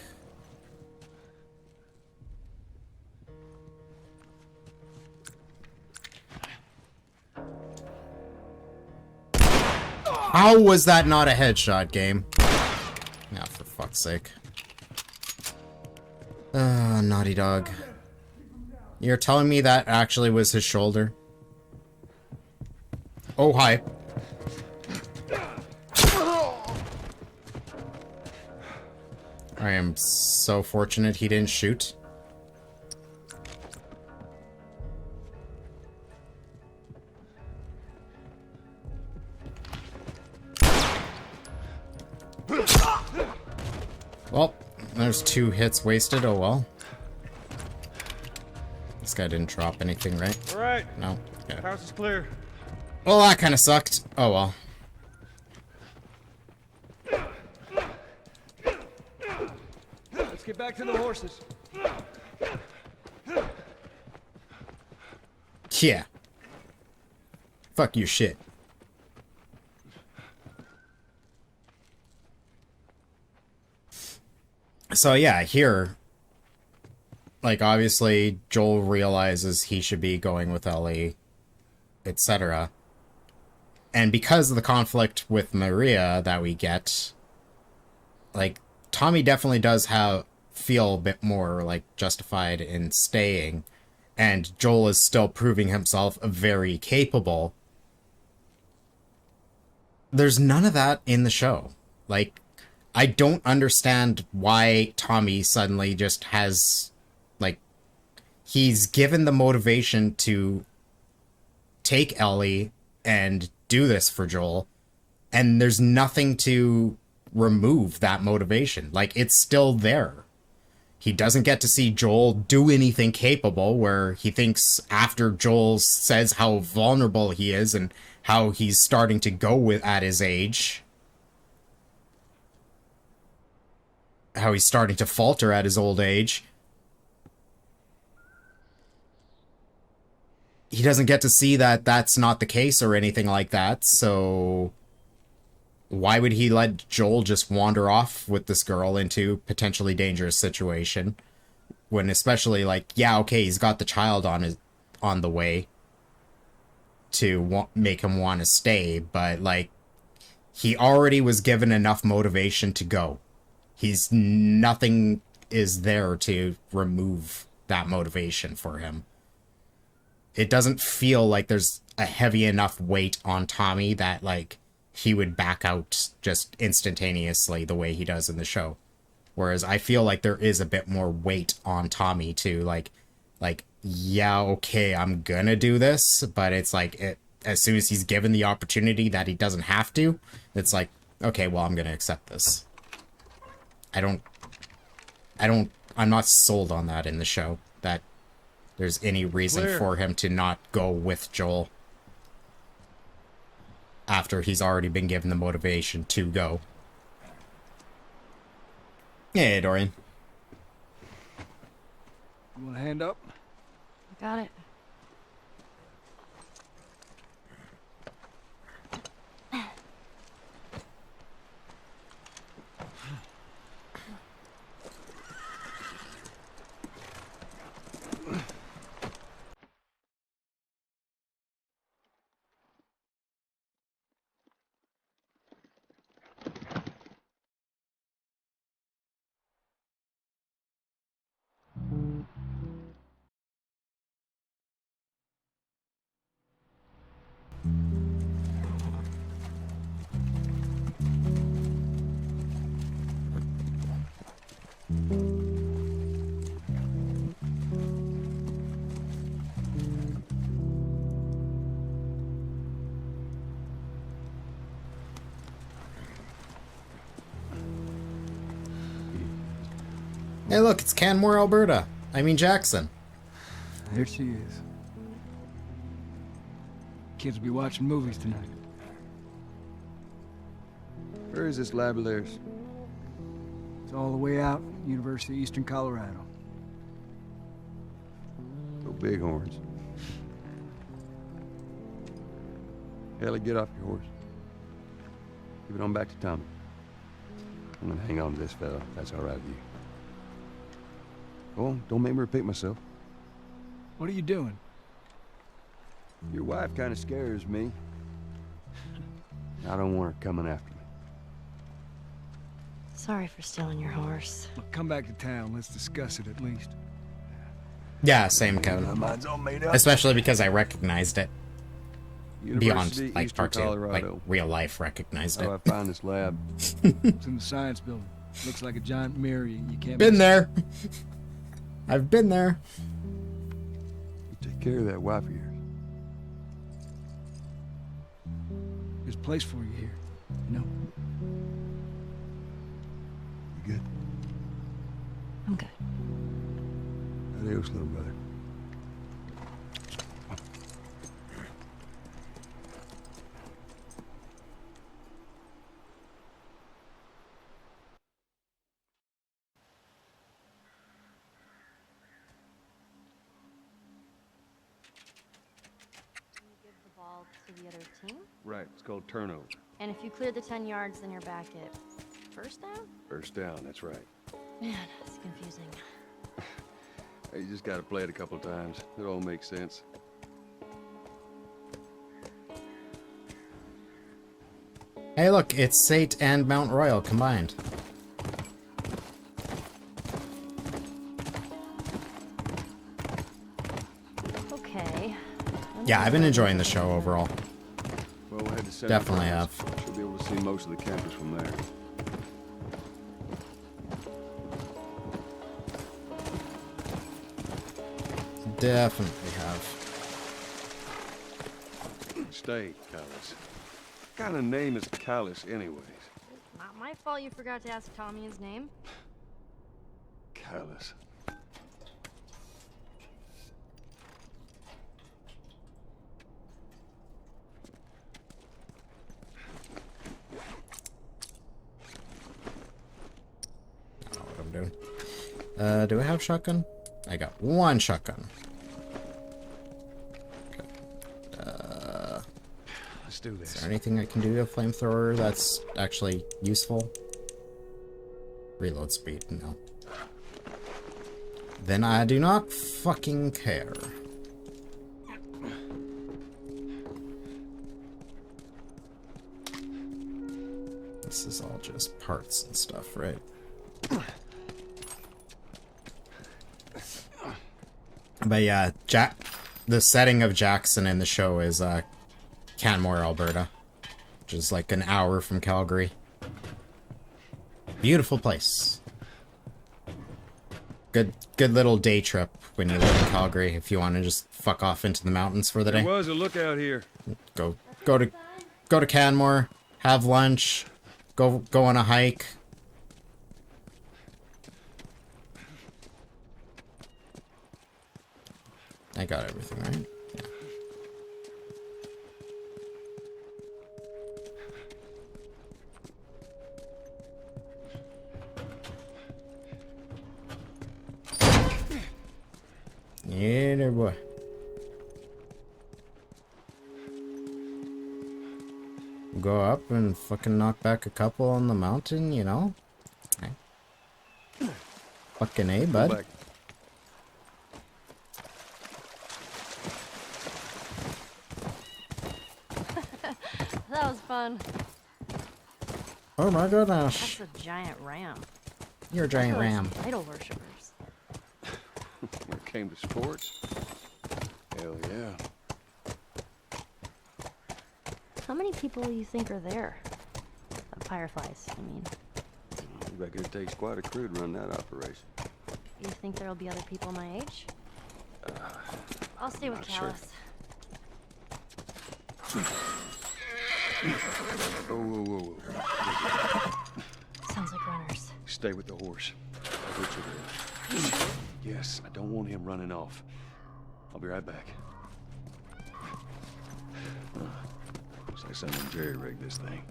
How was that not a headshot game? Yeah, for fuck's sake. Naughty Dog. You're telling me that actually was his shoulder? Oh, hi. I am so fortunate he didn't shoot. Well, there's 2 hits wasted. Oh well. This guy didn't drop anything, right? All right. No. Okay. House is clear. Well, that kind of sucked. Oh well. Let's get back to the horses. Yeah. Fuck your shit. So yeah, here, like, obviously Joel realizes he should be going with Ellie, etc. And because of the conflict with Maria that we get, like, Tommy definitely does feel a bit more, like, justified in staying. And Joel is still proving himself very capable. There's none of that in the show. Like, I don't understand why Tommy suddenly just has, like, he's given the motivation to take Ellie and do this for Joel, and there's nothing to remove that motivation. Like, it's still there. He doesn't get to see Joel do anything capable, where he thinks after Joel says how vulnerable he is and how he's starting to go at his age, how he's starting to falter at his old age, he doesn't get to see that that's not the case or anything like that. So why would he let Joel just wander off with this girl into potentially dangerous situation, when, especially, like, yeah, okay, he's got the child on the way to make him want to stay, but, like, he already was given enough motivation to go. Nothing is there to remove that motivation for him. It doesn't feel like there's a heavy enough weight on Tommy that, like, he would back out just instantaneously the way he does in the show. Whereas I feel like there is a bit more weight on Tommy to, like, yeah, okay, I'm gonna do this, but it's like, as soon as he's given the opportunity that he doesn't have to, it's like, okay, well, I'm gonna accept this. I'm not sold on that in the show, that there's any reason for him to not go with Joel after he's already been given the motivation to go. Hey, Dorian. You want a hand up? Got it. Hey, look, it's Canmore, Alberta. I mean Jackson. There she is. Kids will be watching movies tonight. Where is this lab of theirs? It's all the way out, University of Eastern Colorado. Go Bighorns. Ellie, get off your horse. Give it on back to Tommy. I'm gonna hang on to this fella, if that's all right with you. Go on, don't make me repeat myself. What are you doing? Your wife kind of scares me. I don't want her coming after me. Sorry for stealing your horse. Look, come back to town. Let's discuss it at least. Yeah, same, Kevin. My mind's all made up. Especially because I recognized it. University, Beyond, like, Eastern part 2. Colorado. Like, real life recognized How do it. I find this lab? It's in the science building. Looks like a giant mirror. You can't Been miss there. I've been there. You take care of that wife of yours. it. There's a place for you here. You know? You good? I'm good. Adios, little brother. Give the ball to the other team? Right, it's called turnover. And if you clear the 10 yards, then you're back at first down? First down, that's right. Man, it's confusing. Hey, you just gotta play it a couple times. It all makes sense. Hey, look, it's Sate and Mount Royal combined. Okay. Yeah, I've been enjoying the show overall. Well, we'll head to Center Definitely Falls. have. Should be able to see most of the campus from there. Definitely have. Stay, Callus. What kind of name is Callus, anyways? Not my fault you forgot to ask Tommy his name. Callus. I don't know what I'm doing. Do I have shotgun? I got one shotgun. Okay. Let's do this. Is there anything I can do to a flamethrower that's actually useful? Reload speed, no. Then I do not fucking care. This is all just parts and stuff, right? But yeah, the setting of Jackson in the show is Canmore, Alberta, which is like an hour from Calgary. Beautiful place. Good little day trip when you live in Calgary if you want to just fuck off into the mountains for the day. There was a lookout here. Go to Canmore, have lunch, go on a hike. I got everything, right? Yeah. Yeah, there, boy. Go up and fucking knock back a couple on the mountain, you know? Okay. Fucking A, bud. Back. That was fun. Oh my goodness. That's a giant ram. You're a giant ram. Idol worshippers. When it came to sports? Hell yeah. How many people do you think are there? Fireflies, I mean. I reckon it takes quite a crew to run that operation. You think there'll be other people my age? I'll stay with not sure. Callus. Whoa, whoa, whoa, whoa. Sounds like runners. Stay with the horse. Richard. Yes, I don't want him running off. I'll be right back. Looks like someone jerry-rigged this thing.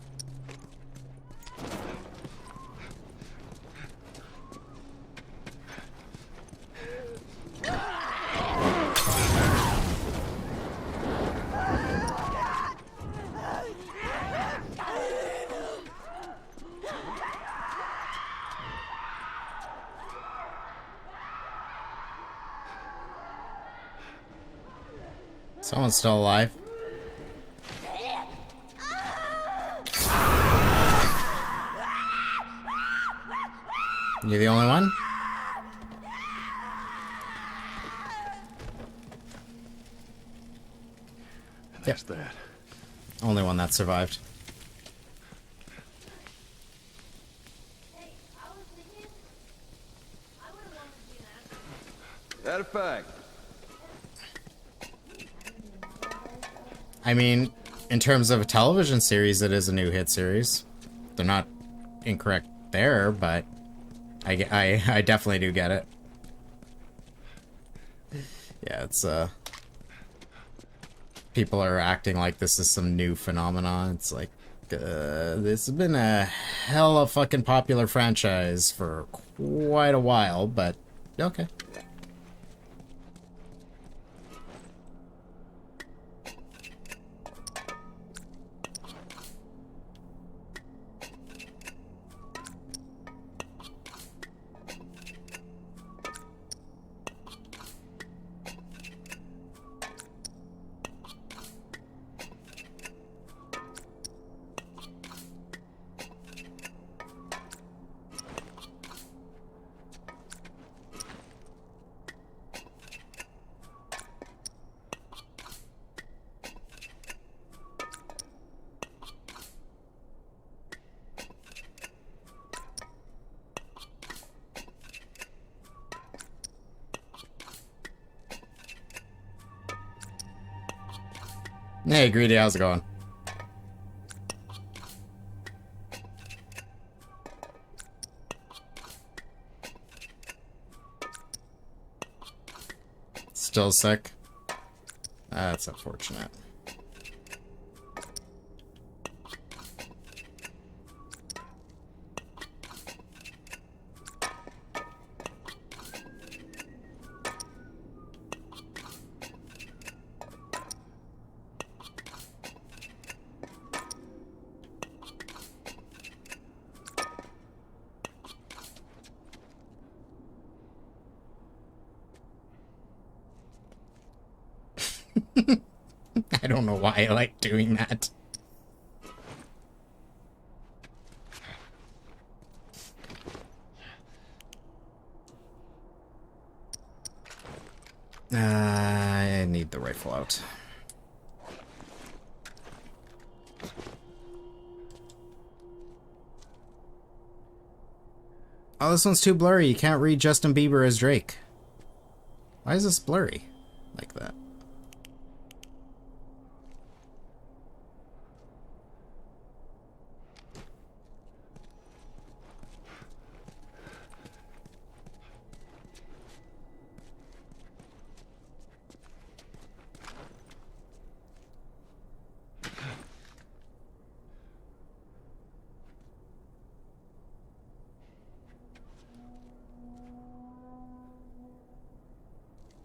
Someone's still alive. You the only one? That's that. Only one that survived. That a fact. I mean, in terms of a television series, it is a new hit series. They're not incorrect there, but I definitely do get it. Yeah, it's people are acting like this is some new phenomenon. It's like this has been a hella fucking popular franchise for quite a while, but okay. Hey, Greedy, how's it going? Still sick? That's unfortunate. I don't know why I like doing that. I need the rifle out. Oh, this one's too blurry. You can't read Justin Bieber as Drake. Why is this blurry like that?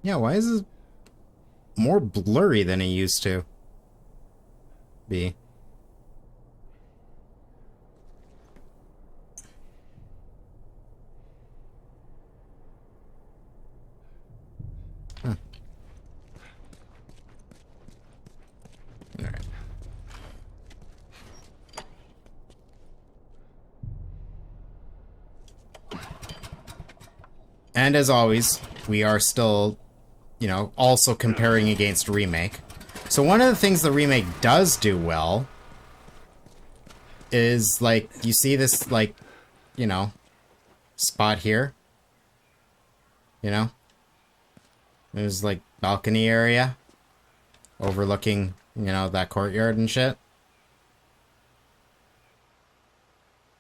Yeah, why is this more blurry than it used to be? Huh. All right. And as always, we are still, you know, also comparing against Remake. So one of the things the Remake does do well is, like, you see this, like, you know, spot here? You know? There's, like, balcony area overlooking, you know, that courtyard and shit.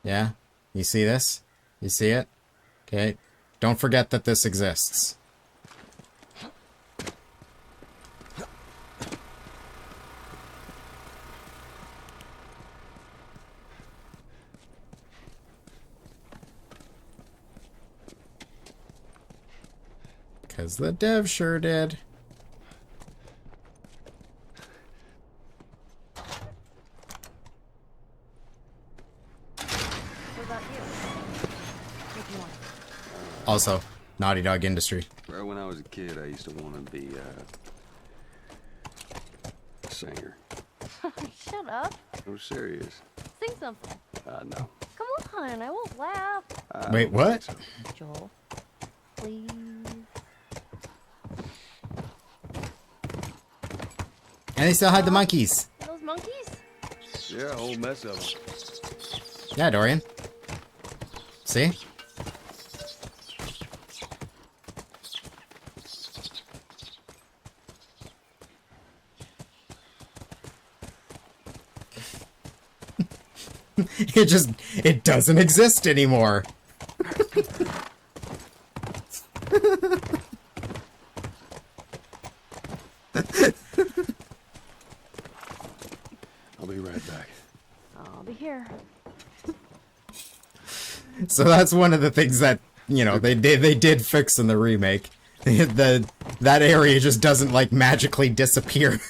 Yeah? You see this? You see it? Okay. Don't forget that this exists. Because the dev sure did. What about you? What do you want? Also, Naughty Dog Industry. Right when I was a kid, I used to want to be a singer. Shut up. I'm serious. Sing something. No. Come on, I won't laugh. Wait, what? Joel, please. And they still had the monkeys. Those monkeys? Yeah, a whole mess of them. Yeah, Dorian. See? it doesn't exist anymore. here. So that's one of the things that, you know, they did fix in the remake. That area just doesn't, like, magically disappear.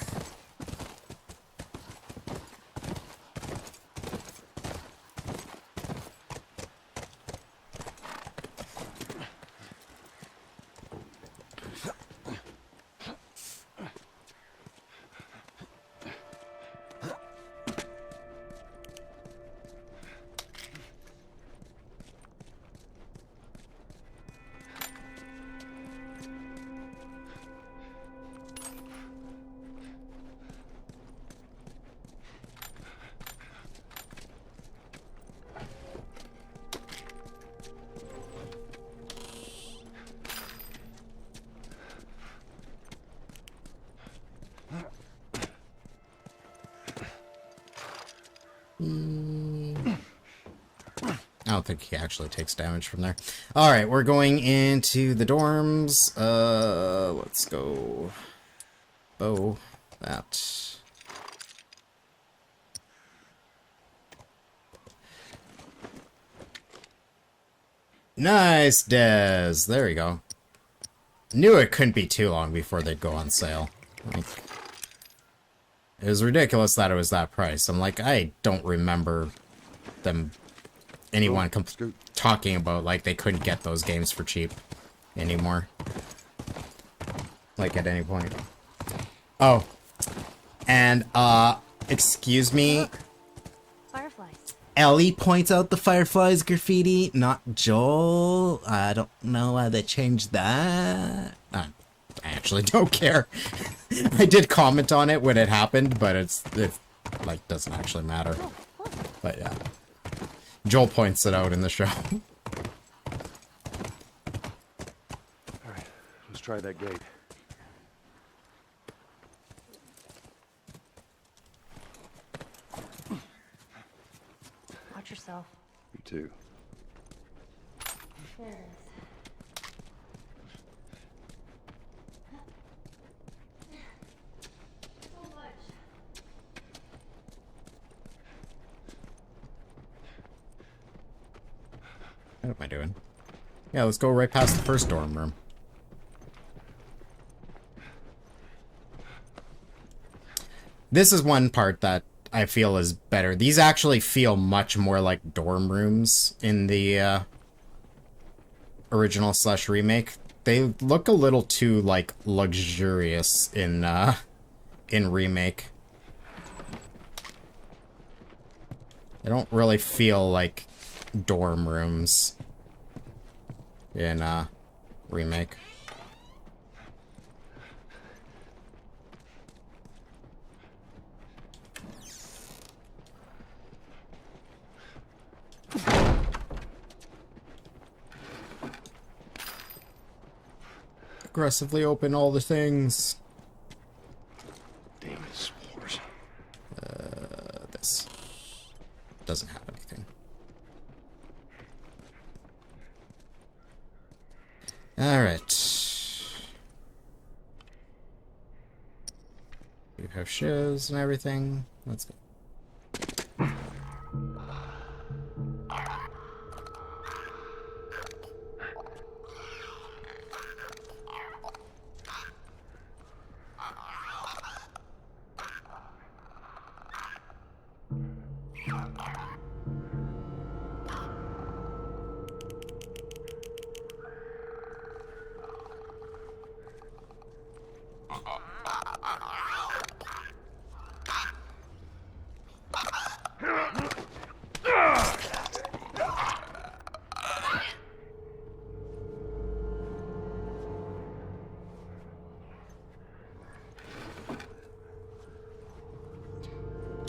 I don't think he actually takes damage from there. Alright, we're going into the dorms. Let's go. Oh, that. Nice, Des. There we go. Knew it couldn't be too long before they'd go on sale. Like, it was ridiculous that it was that price. I'm like, I don't remember them... anyone talking about, like, they couldn't get those games for cheap anymore. Like, at any point. Oh. And, excuse me. Fireflies. Ellie points out the Fireflies graffiti, not Joel. I don't know why they changed that. I actually don't care. I did comment on it when it happened, but it, like, doesn't actually matter. But, yeah. Joel points it out in the show. Alright, let's try that gate. Watch yourself. You too. There it is. So much. What am I doing? Yeah, let's go right past the first dorm room. This is one part that I feel is better. These actually feel much more like dorm rooms in the original / remake. They look a little too, like, luxurious in remake. They don't really feel like dorm rooms in remake. Aggressively open all the things. Damn it, spores. This doesn't have anything. Alright. You have shiz and everything. Let's go.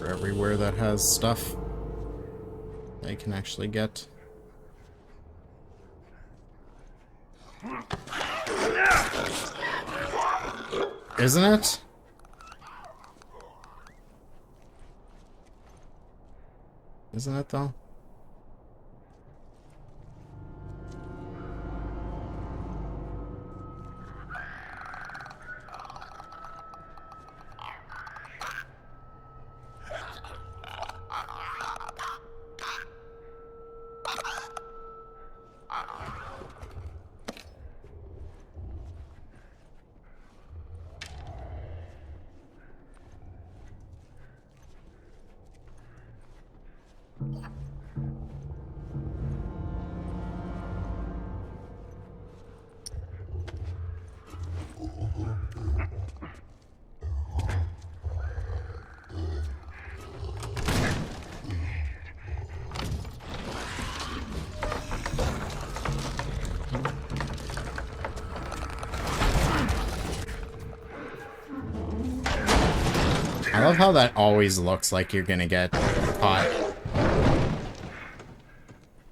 Everywhere that has stuff they can actually get. Isn't it? Isn't it though? I love how that always looks like you're gonna get caught.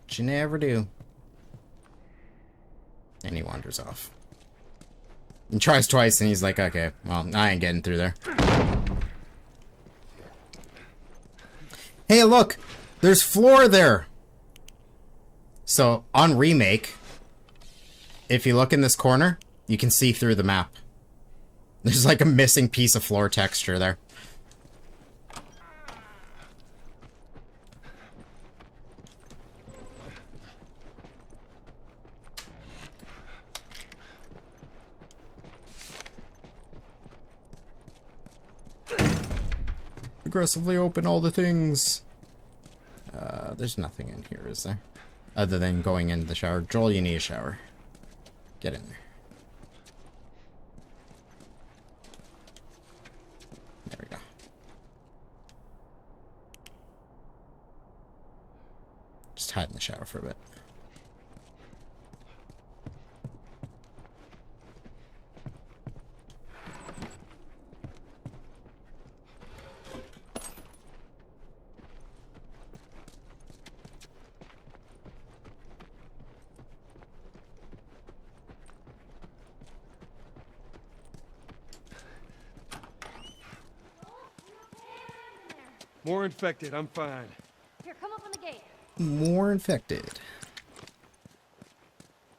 But you never do. And he wanders off. He tries twice and he's like, okay, well, I ain't getting through there. Hey, look! There's floor there! So, on Remake, if you look in this corner, you can see through the map. There's like a missing piece of floor texture there. Aggressively open all the things. There's nothing in here, is there? Other than going into the shower. Joel, you need a shower. Get in there. There we go. Just hide in the shower for a bit. More infected, I'm fine. Here, come up on the gate. More infected.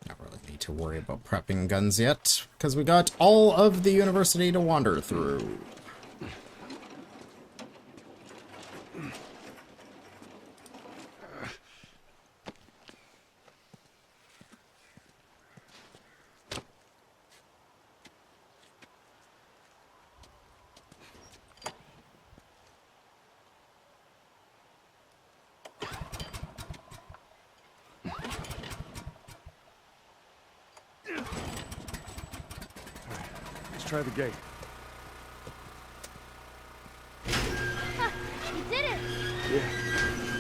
Not really need to worry about prepping guns yet, because we got all of the university to wander through. Try the gate. You did it! Yeah,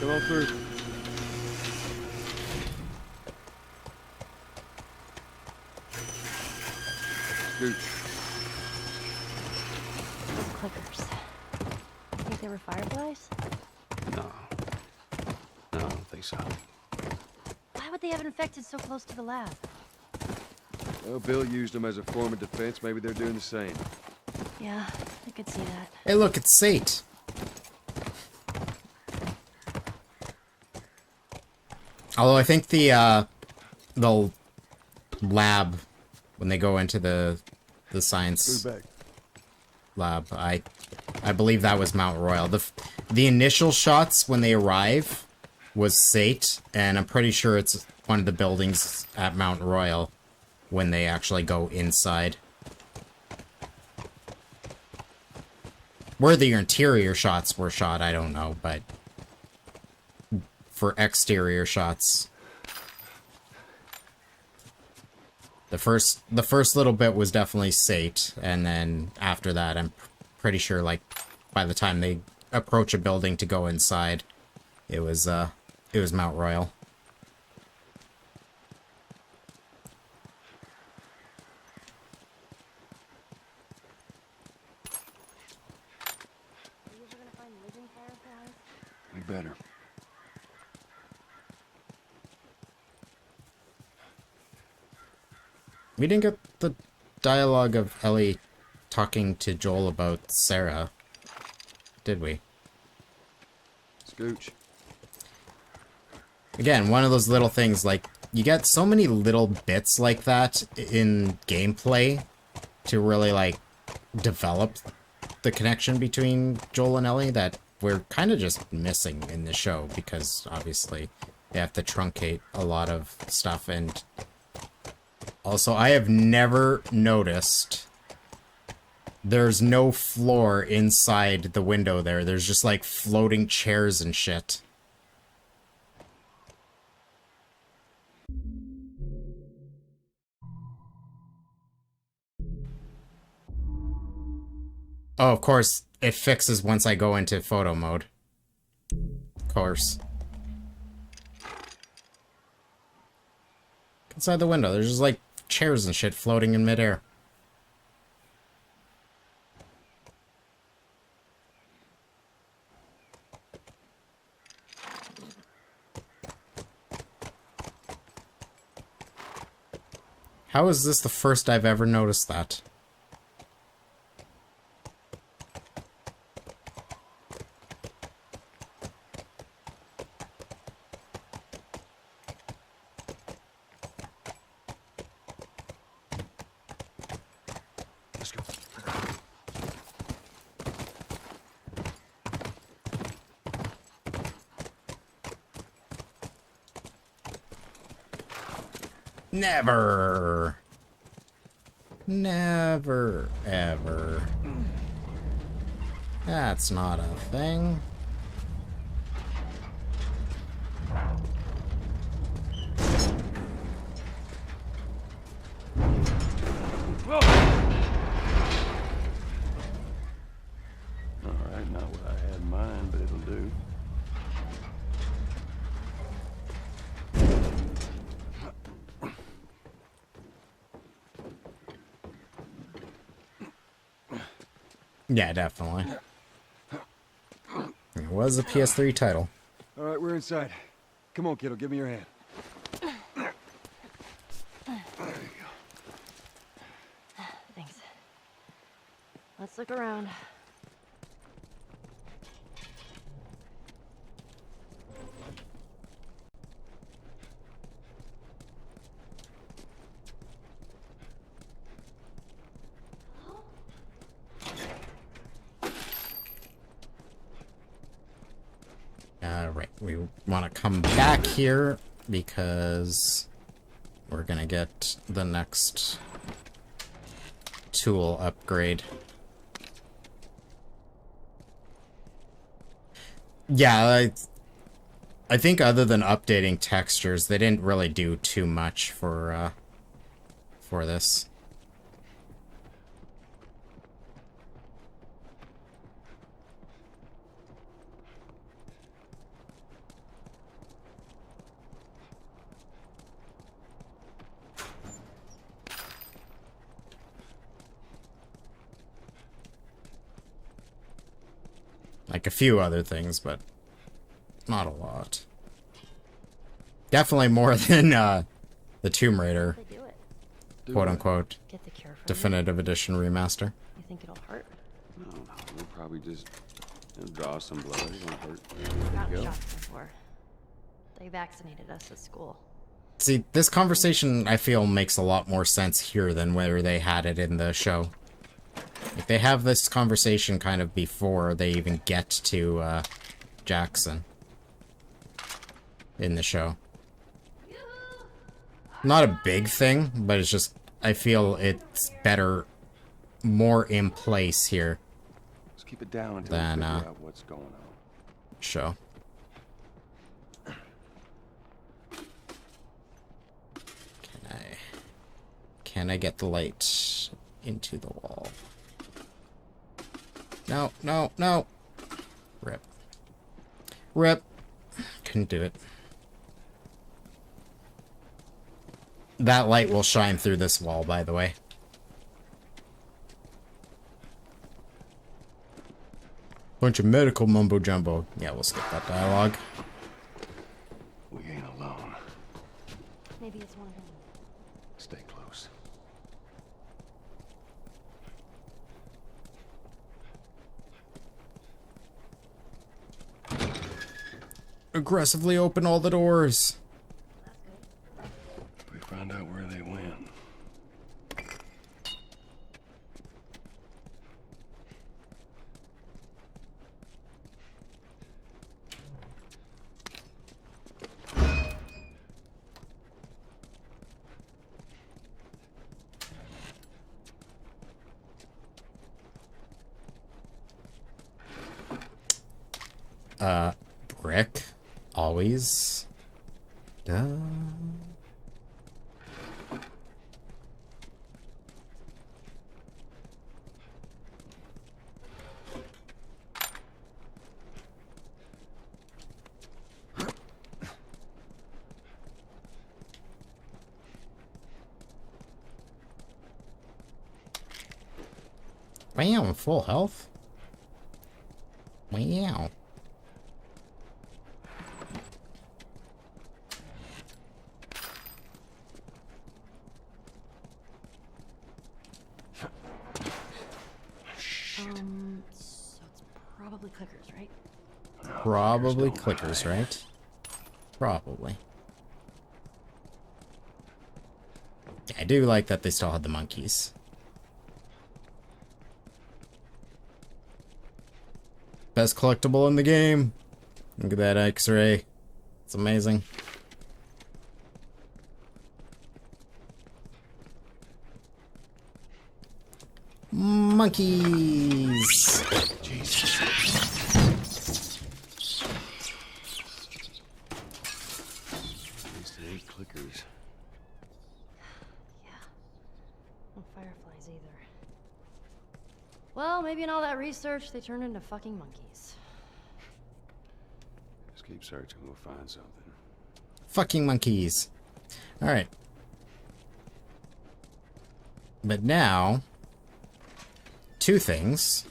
come on through. Scooch. Those clickers. You think they were fireflies? No. No, I don't think so. Why would they have infected so close to the lab? Well, Bill used them as a form of defense. Maybe they're doing the same. Yeah, I could see that. Hey, look, it's Sate. Although I think the lab, when they go into the science lab, I believe that was Mount Royal. The initial shots when they arrive was Sate, and I'm pretty sure it's one of the buildings at Mount Royal when they actually go inside. Where the interior shots were shot, I don't know, but for exterior shots, the first little bit was definitely Sate, and then after that, I'm pretty sure, like, by the time they approach a building to go inside, it was Mount Royal. We better. We didn't get the dialogue of Ellie talking to Joel about Sarah, did we? Scooch. Again, one of those little things, like, you get so many little bits like that in gameplay to really, like, develop the connection between Joel and Ellie that we're kind of just missing in the show, because obviously they have to truncate a lot of stuff. And also, I have never noticed there's no floor inside the window there. There's just like floating chairs and shit. Oh, of course, it fixes once I go into photo mode. Of course. Inside the window, there's just like chairs and shit floating in midair. How is this the first I've ever noticed that? Let's go. Never. Never, ever. That's not a thing. Alright, not what I had in mind, but it'll do. Yeah, definitely. It was a PS3 title. All right, we're inside. Come on, kiddo, give me your hand. Thanks. Let's look around. Right, we want to come back here because we're gonna get the next tool upgrade. Yeah, I think other than updating textures, they didn't really do too much for this. Like a few other things, but not a lot. Definitely more than the Tomb Raider, They do it. quote-unquote, Get the cure from definitive edition remaster. You think it'll hurt? No, we'll probably just draw some blood. It won't hurt. I've gotten Go. shots before. They vaccinated us at school. See, this conversation, I feel, makes a lot more sense here than where they had it in the show. Like, they have this conversation kind of before they even get to Jackson in the show. Not a big thing, but it's just, I feel it's better, more in place here Let's keep it down until than we figure out what's going on. show. Can I get the light into the wall? No, no, no. Rip. Rip. Couldn't do it. That light will shine through this wall, by the way. Bunch of medical mumbo jumbo. Yeah, we'll skip that dialogue. We ain't alone. Maybe it's one of them. Stay close. Aggressively open all the doors. We found out where they went. Brick. Always. Duh. Wow, full health? Wow. Probably clickers, right? Probably clickers, right? Probably. Yeah, I do like that they still had the monkeys. Best collectible in the game. Look at that X-ray. It's amazing. Monkeys! Jesus. At least it ain't clickers. Yeah. No fireflies either. Well, maybe in all that research, they turned into fucking monkeys. Just keep searching, we'll find something. Fucking monkeys. Alright. But now... two things.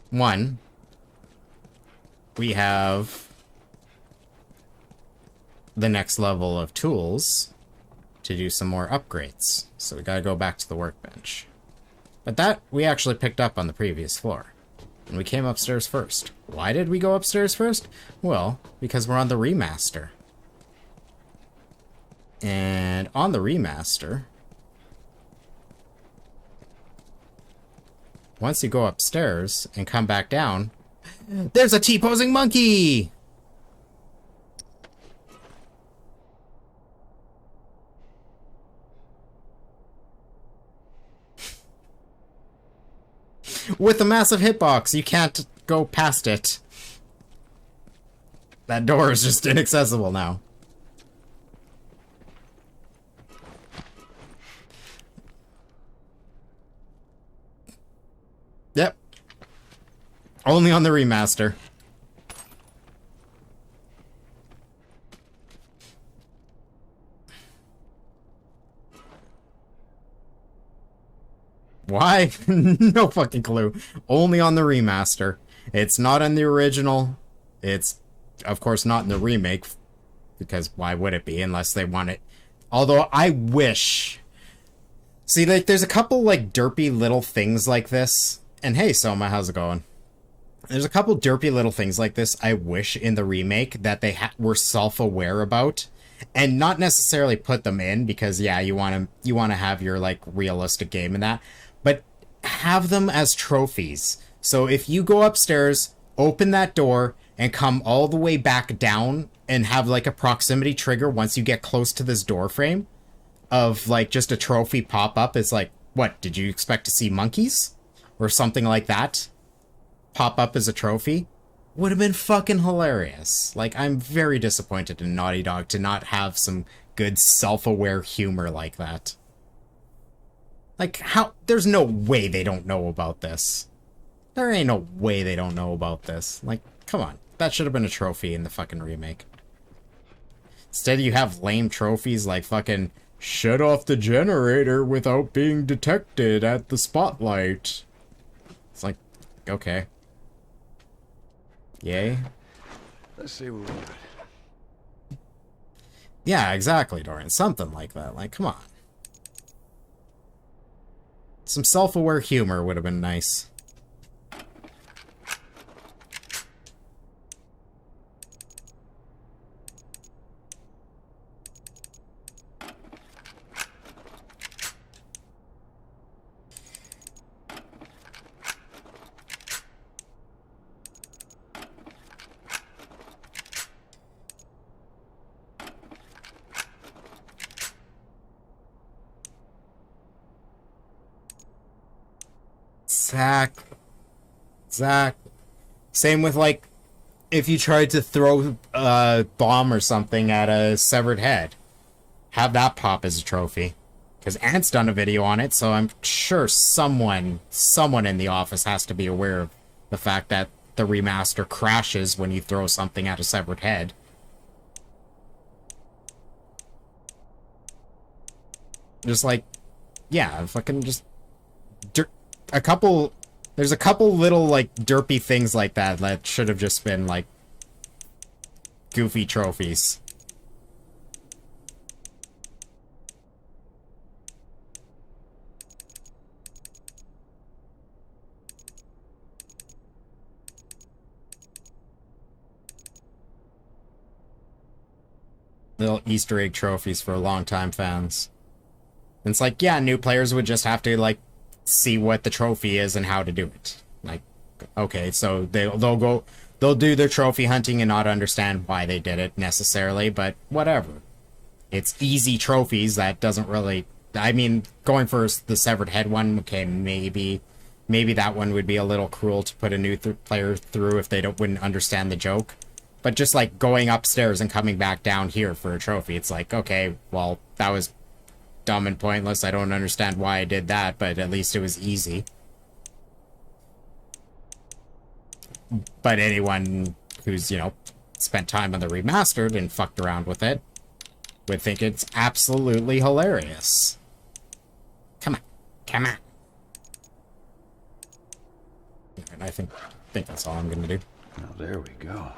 One, we have the next level of tools to do some more upgrades. So we gotta go back to the workbench. But that we actually picked up on the previous floor. And we came upstairs first. Why did we go upstairs first? Well, because we're on the remaster. And on the remaster, once you go upstairs and come back down, there's a T-posing monkey! With a massive hitbox, you can't go past it. That door is just inaccessible now. Yep. Only on the remaster. Why? No fucking clue. Only on the remaster. It's not on the original. It's, of course, not in the remake. Because why would it be unless they want it? Although, I wish... See, like, there's a couple, like, derpy little things like this. And hey, Soma, how's it going? There's a couple derpy little things like this I wish in the remake that they were self-aware about. And not necessarily put them in, because, yeah, you want to have your, like, realistic game in that. But have them as trophies. So if you go upstairs, open that door, and come all the way back down, and have, like, a proximity trigger once you get close to this door frame, of, like, just a trophy pop up, it's like, what, did you expect to see monkeys? Or something like that? Pop up as a trophy? Would have been fucking hilarious. Like, I'm very disappointed in Naughty Dog to not have some good self-aware humor like that. Like, how... There's no way they don't know about this. There ain't no way they don't know about this. Like, come on. That should have been a trophy in the fucking remake. Instead, you have lame trophies like fucking... Shut off the generator without being detected at the spotlight. It's like, okay. Yay. Let's see what we got. Yeah, exactly, Dorian. Something like that. Like, come on. Some self-aware humor would have been nice. Zach. Same with, like, if you tried to throw a bomb or something at a severed head. Have that pop as a trophy. Because Ant's done a video on it, so I'm sure someone in the office has to be aware of the fact that the remaster crashes when you throw something at a severed head. Just like, yeah, fucking just... There's a couple little, like, derpy things like that that should have just been, like, goofy trophies. Little Easter egg trophies for longtime fans. And it's like, yeah, new players would just have to, like, see what the trophy is and how to do it. Like, okay, so they'll do their trophy hunting and not understand why they did it necessarily, but whatever. It's easy trophies that doesn't really... I mean, going for the severed head one, okay, maybe that one would be a little cruel to put a new player through if they wouldn't understand the joke. But just like going upstairs and coming back down here for a trophy, it's like, okay, well, that was dumb and pointless. I don't understand why I did that, but at least it was easy. But anyone who's, you know, spent time on the remastered and fucked around with it would think it's absolutely hilarious. Come on. Come on. And I think that's all I'm gonna do. Well, there we go.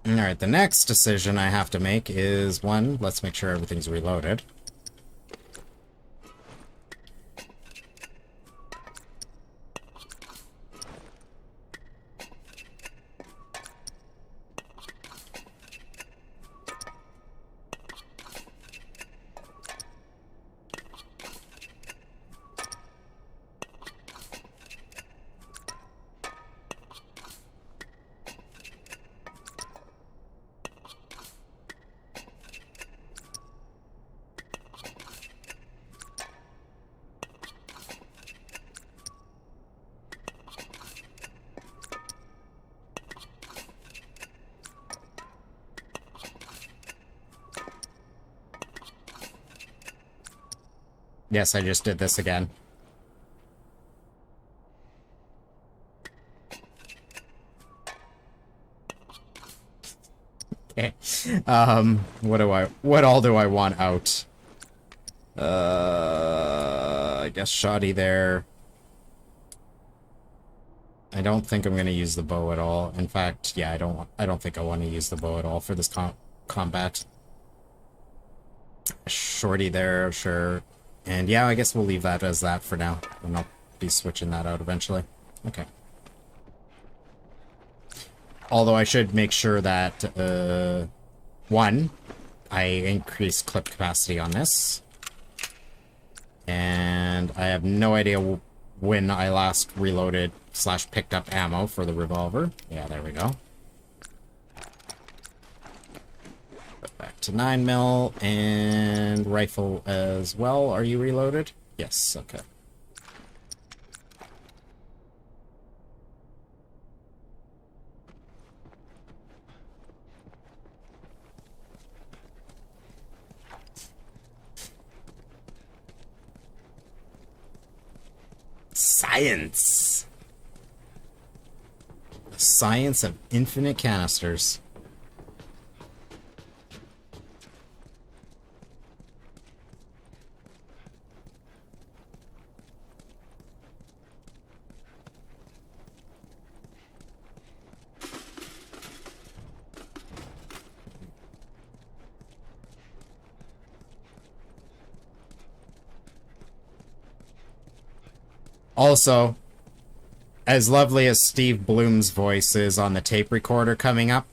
Alright, the next decision I have to make is, one, let's make sure everything's reloaded. Yes, I just did this again. Okay. What all do I want out? I guess shoddy there. I don't think I'm gonna use the bow at all. In fact, yeah, I don't think I want to use the bow at all for this combat. Shorty there, sure. And yeah, I guess we'll leave that as that for now. And I'll be switching that out eventually. Okay. Although I should make sure that, one, I increase clip capacity on this. And I have no idea when I last reloaded / picked up ammo for the revolver. Yeah, there we go. Back to 9mm and rifle as well. Are you reloaded? Yes, okay. Science! The science of infinite canisters. Also, as lovely as Steve Bloom's voice is on the tape recorder coming up,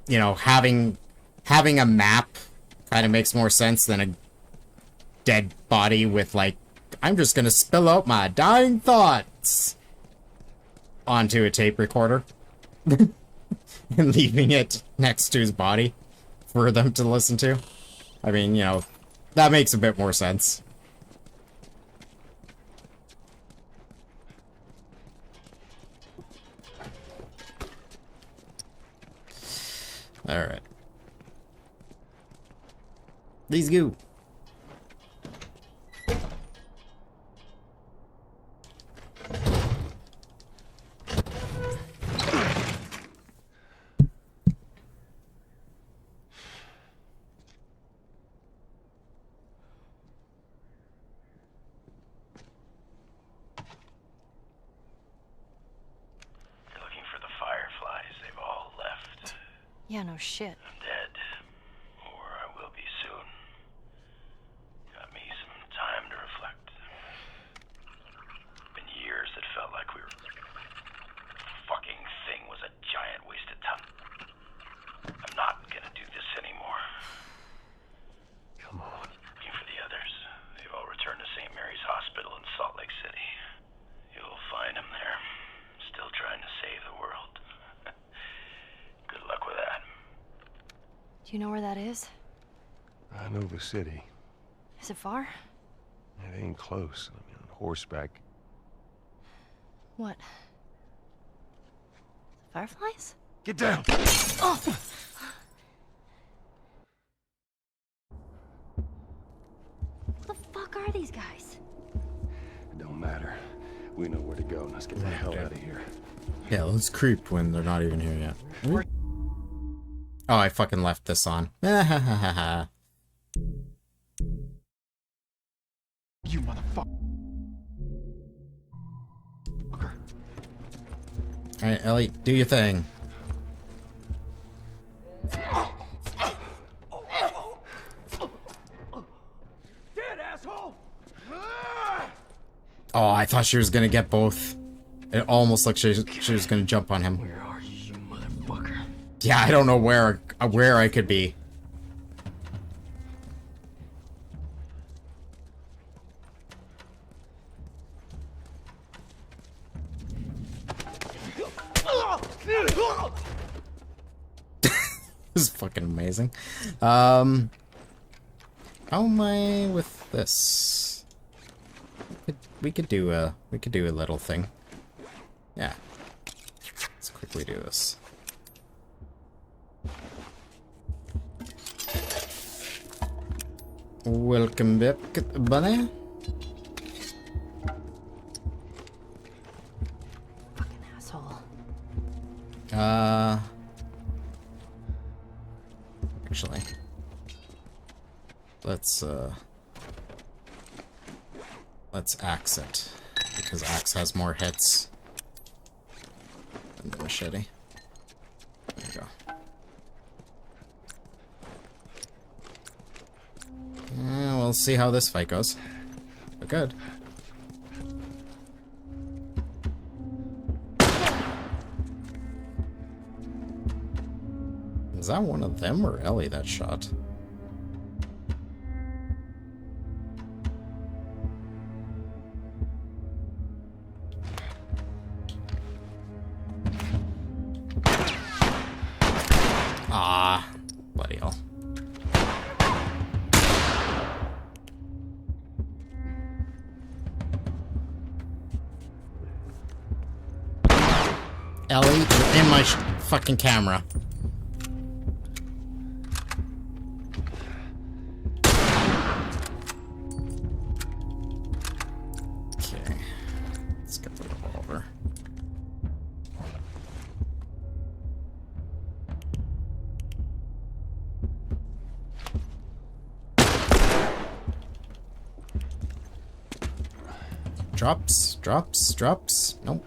you know, having a map kind of makes more sense than a dead body with, like, I'm just gonna spill out my dying thoughts onto a tape recorder and leaving it next to his body for them to listen to. I mean, you know, that makes a bit more sense. Alright. Let's go. Yeah, no shit. I'm dead. Or I will be soon. Got me some time to reflect. Been years that felt like we were Do you know where that is? I know the city. Is it far? It ain't close. I mean, on horseback. What? Fireflies? Get down! Oh! What the fuck are these guys? It don't matter. We know where to go. Let's get the hell out of here. Yeah, let's creep when they're not even here yet. Oh, I fucking left this on. You motherfucker. Alright, Ellie, do your thing. Dead asshole! Oh, I thought she was gonna get both. It almost looked she was gonna jump on him. Where are you, motherfucker? Yeah, I don't know where I could be. This is fucking amazing. How am I with this? We could do a little thing. Yeah. Let's quickly do this. Welcome back, bunny. Fucking asshole. Actually, let's axe it, because axe has more hits than the machete. There you go. Yeah, we'll see how this fight goes. But good. Is that one of them or Ellie that shot? Ah, bloody hell. Ellie, you're in my fucking camera. Okay, let's get the revolver. Drops. Nope.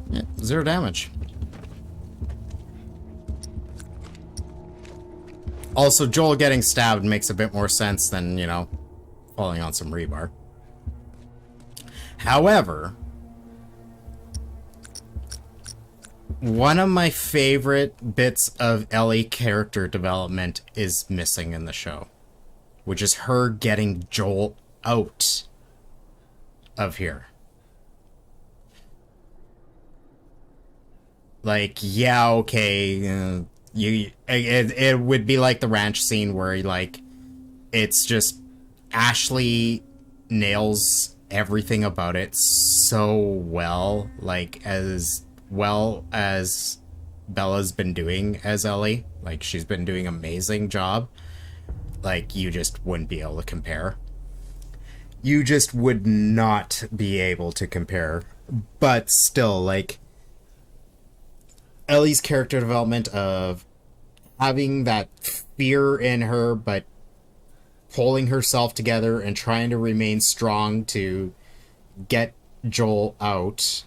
Yeah, 0 damage. Also, Joel getting stabbed makes a bit more sense than, you know, falling on some rebar. However, One of my favorite bits of Ellie character development is missing in the show, which is her getting Joel out of here. Like, yeah, okay, it would be like the ranch scene where, like, it's just Ashley nails everything about it so well, like, as well as Bella's been doing as Ellie. Like, she's been doing an amazing job. Like, you just wouldn't be able to compare. You just would not be able to compare. But still, like, Ellie's character development of having that fear in her, but pulling herself together and trying to remain strong to get Joel out.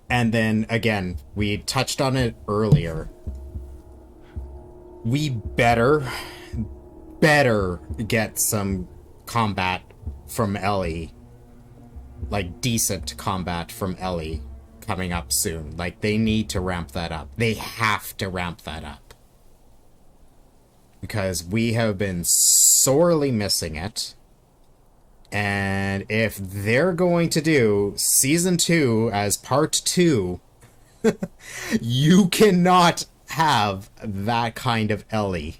And then, again, we touched on it earlier. We better get some combat from Ellie. Like, decent combat from Ellie coming up soon. Like, they need to ramp that up. They have to ramp that up. Because we have been sorely missing it. And if they're going to do Season 2 as Part 2, you cannot have that kind of Ellie.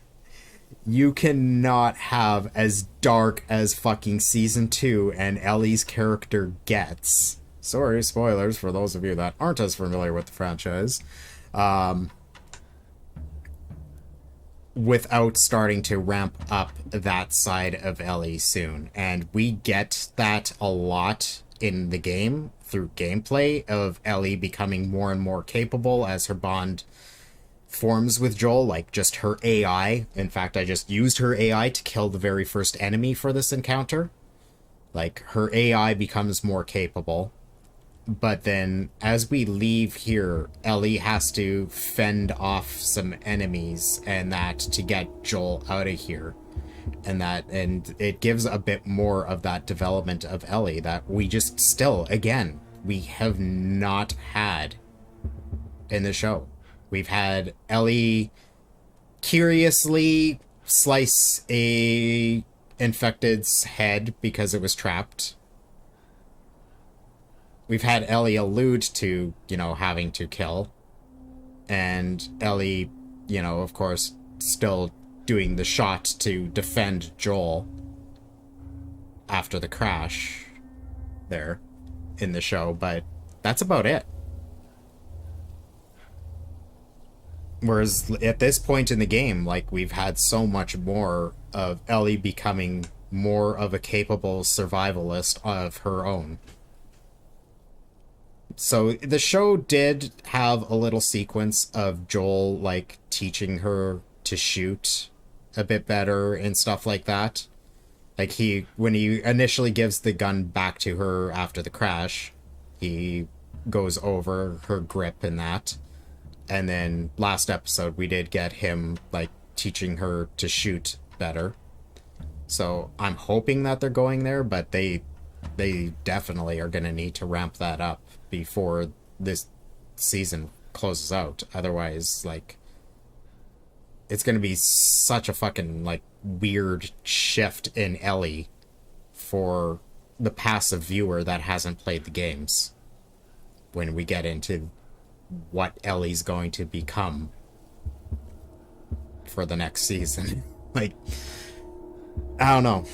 You cannot have as dark as fucking Season 2 and Ellie's character gets. Sorry, spoilers for those of you that aren't as familiar with the franchise. Without starting to ramp up that side of Ellie soon. And we get that a lot in the game through gameplay of Ellie becoming more and more capable as her bond forms with Joel, like just her AI. In fact, I just used her AI to kill the very first enemy for this encounter. Like, her AI becomes more capable. But then, as we leave here, Ellie has to fend off some enemies and that to get Joel out of here. And it gives a bit more of that development of Ellie that we just still, again, we have not had in the show. We've had Ellie curiously slice a infected's head because it was trapped. We've had Ellie allude to, you know, having to kill. And Ellie, you know, of course, still doing the shot to defend Joel after the crash there in the show, but that's about it. Whereas at this point in the game, like, we've had so much more of Ellie becoming more of a capable survivalist of her own. So the show did have a little sequence of Joel, like, teaching her to shoot a bit better and stuff like that. Like, when he initially gives the gun back to her after the crash, he goes over her grip and that. And then last episode, we did get him, like, teaching her to shoot better. So I'm hoping that they're going there, but they definitely are going to need to ramp that up before this season closes out. Otherwise, like, it's going to be such a fucking, like, weird shift in Ellie for the passive viewer that hasn't played the games when we get into what Ellie's going to become for the next season. Like, I don't know.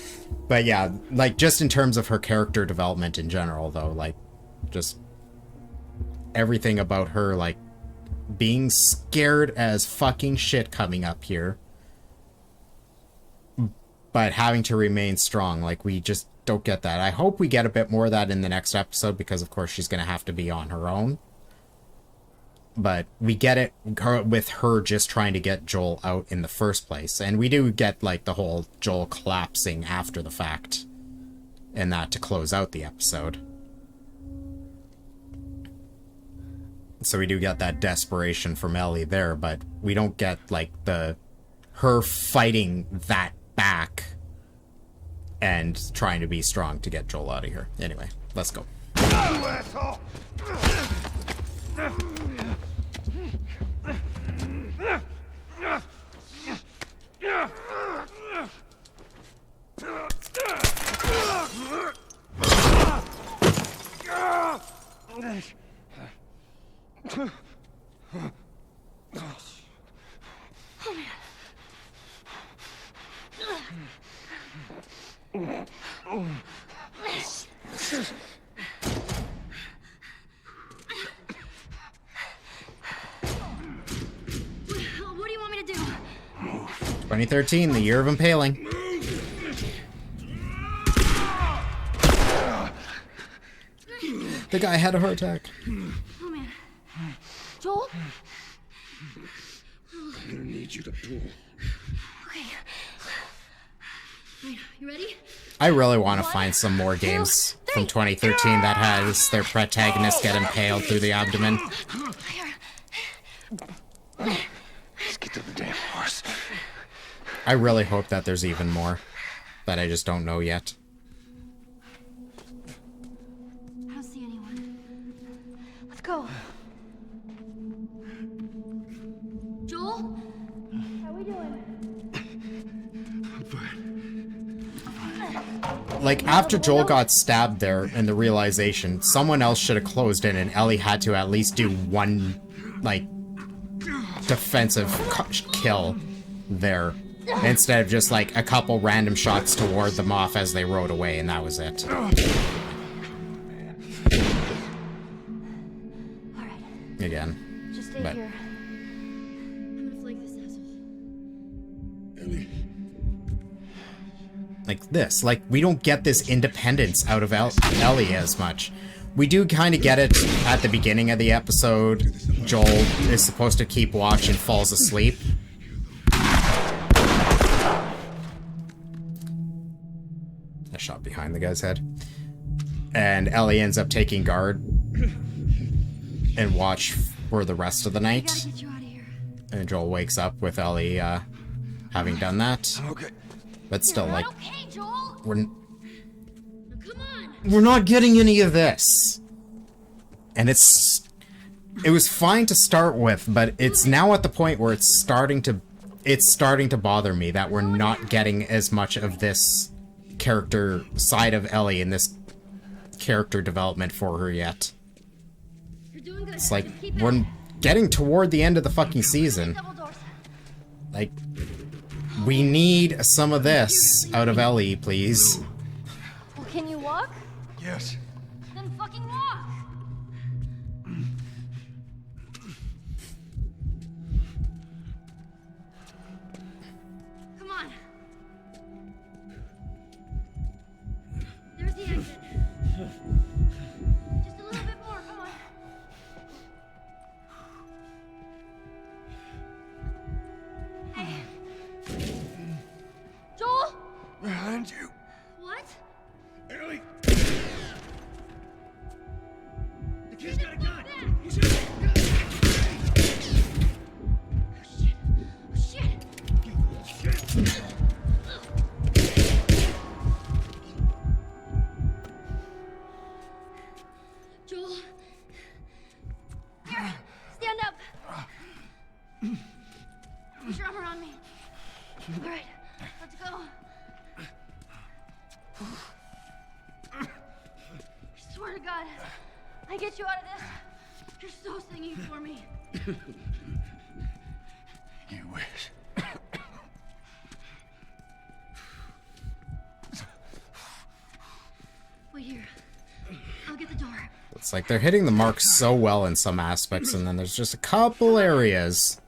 But yeah, like, just in terms of her character development in general, though, like, just everything about her, like, being scared as fucking shit coming up here, but having to remain strong. Like, we just don't get that. I hope we get a bit more of that in the next episode, because of course she's going to have to be on her own. But we get it with her just trying to get Joel out in the first place. And we do get, like, the whole Joel collapsing after the fact, and that to close out the episode. So we do get that desperation from Ellie there, but we don't get, like, her fighting that back and trying to be strong to get Joel out of here. Anyway, let's go. What do you want me to do? 2013, the year of impaling. The guy had a heart attack. Oh man. Joel? I'm gonna need you to pull. Okay. Alright, you ready? I really want to find some more games from 2013 that has their protagonist get impaled through the abdomen. Let's get to the damn horse. I really hope that there's even more that I just don't know yet. I don't see anyone. Let's go. Joel? How we doing? Like, after Joel got stabbed there and the realization, someone else should have closed in and Ellie had to at least do one, like, defensive kill there. Instead of just, like, a couple random shots to ward them off as they rode away, and that was it. Alright. Again. Just stay But here. I'm gonna flank this asshole. Ellie. like this. Like, we don't get this independence out of Ellie as much. We do kind of get it at the beginning of the episode. Joel is supposed to keep watch and falls asleep. A shot behind the guy's head. And Ellie ends up taking guard and watch for the rest of the night. And Joel wakes up with Ellie having done that. Okay. But still, like, Okay, Joel. we're not getting any of this. And it was fine to start with, but it's now at the point where it's starting to bother me that we're not getting as much of this character side of Ellie and this character development for her yet. It's like, we're getting toward the end of the fucking season. Like, we need some of this out of Ellie, please. Well, can you walk? Yes. Then fucking walk. Come on. There's the exit. Just a little bit more, come on. Hey. Joel? Behind you. What? Ellie! The kid's got a gun! He's got a gun! Shit! Joel. Here, stand up. Put your arm around me. All right, let's go. I swear to God, I get you out of this. You're so singing for me. You wish. Wait here. I'll get the door. It's like they're hitting the mark so well in some aspects, and then there's just a couple areas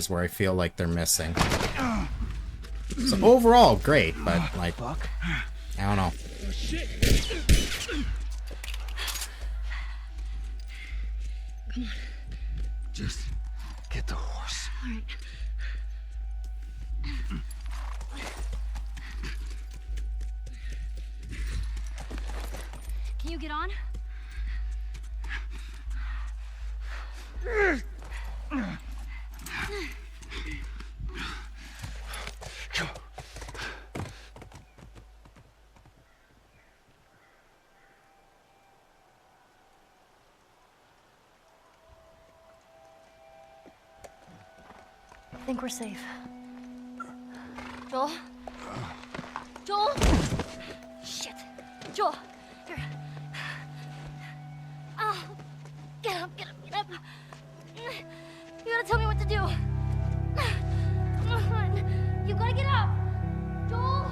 where I feel like they're missing. So overall, great, but like, I don't know. Come on. Just get the horse. All right. Can you get on? Come on. I think we're safe. Joel? Joel? Shit. Joel, here. Get up, get up. You gotta tell me what to do. Come on. You gotta get up. Joel?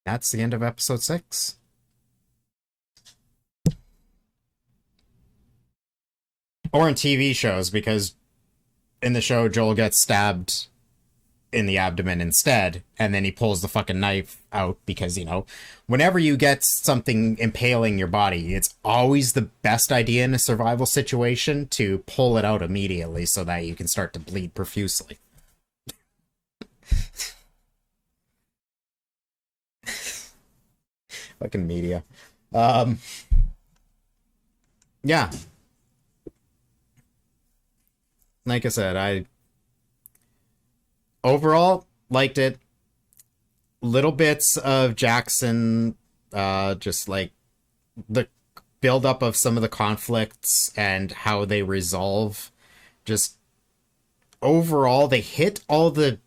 That's the end of episode 6. Or in TV shows, because in the show, Joel gets stabbed in the abdomen instead, and then he pulls the fucking knife out because, you know, whenever you get something impaling your body, it's always the best idea in a survival situation to pull it out immediately so that you can start to bleed profusely. Fucking media. Yeah. Like I said, I overall liked it. Little bits of Jackson, just like the build-up of some of the conflicts and how they resolve. Just overall, they hit all the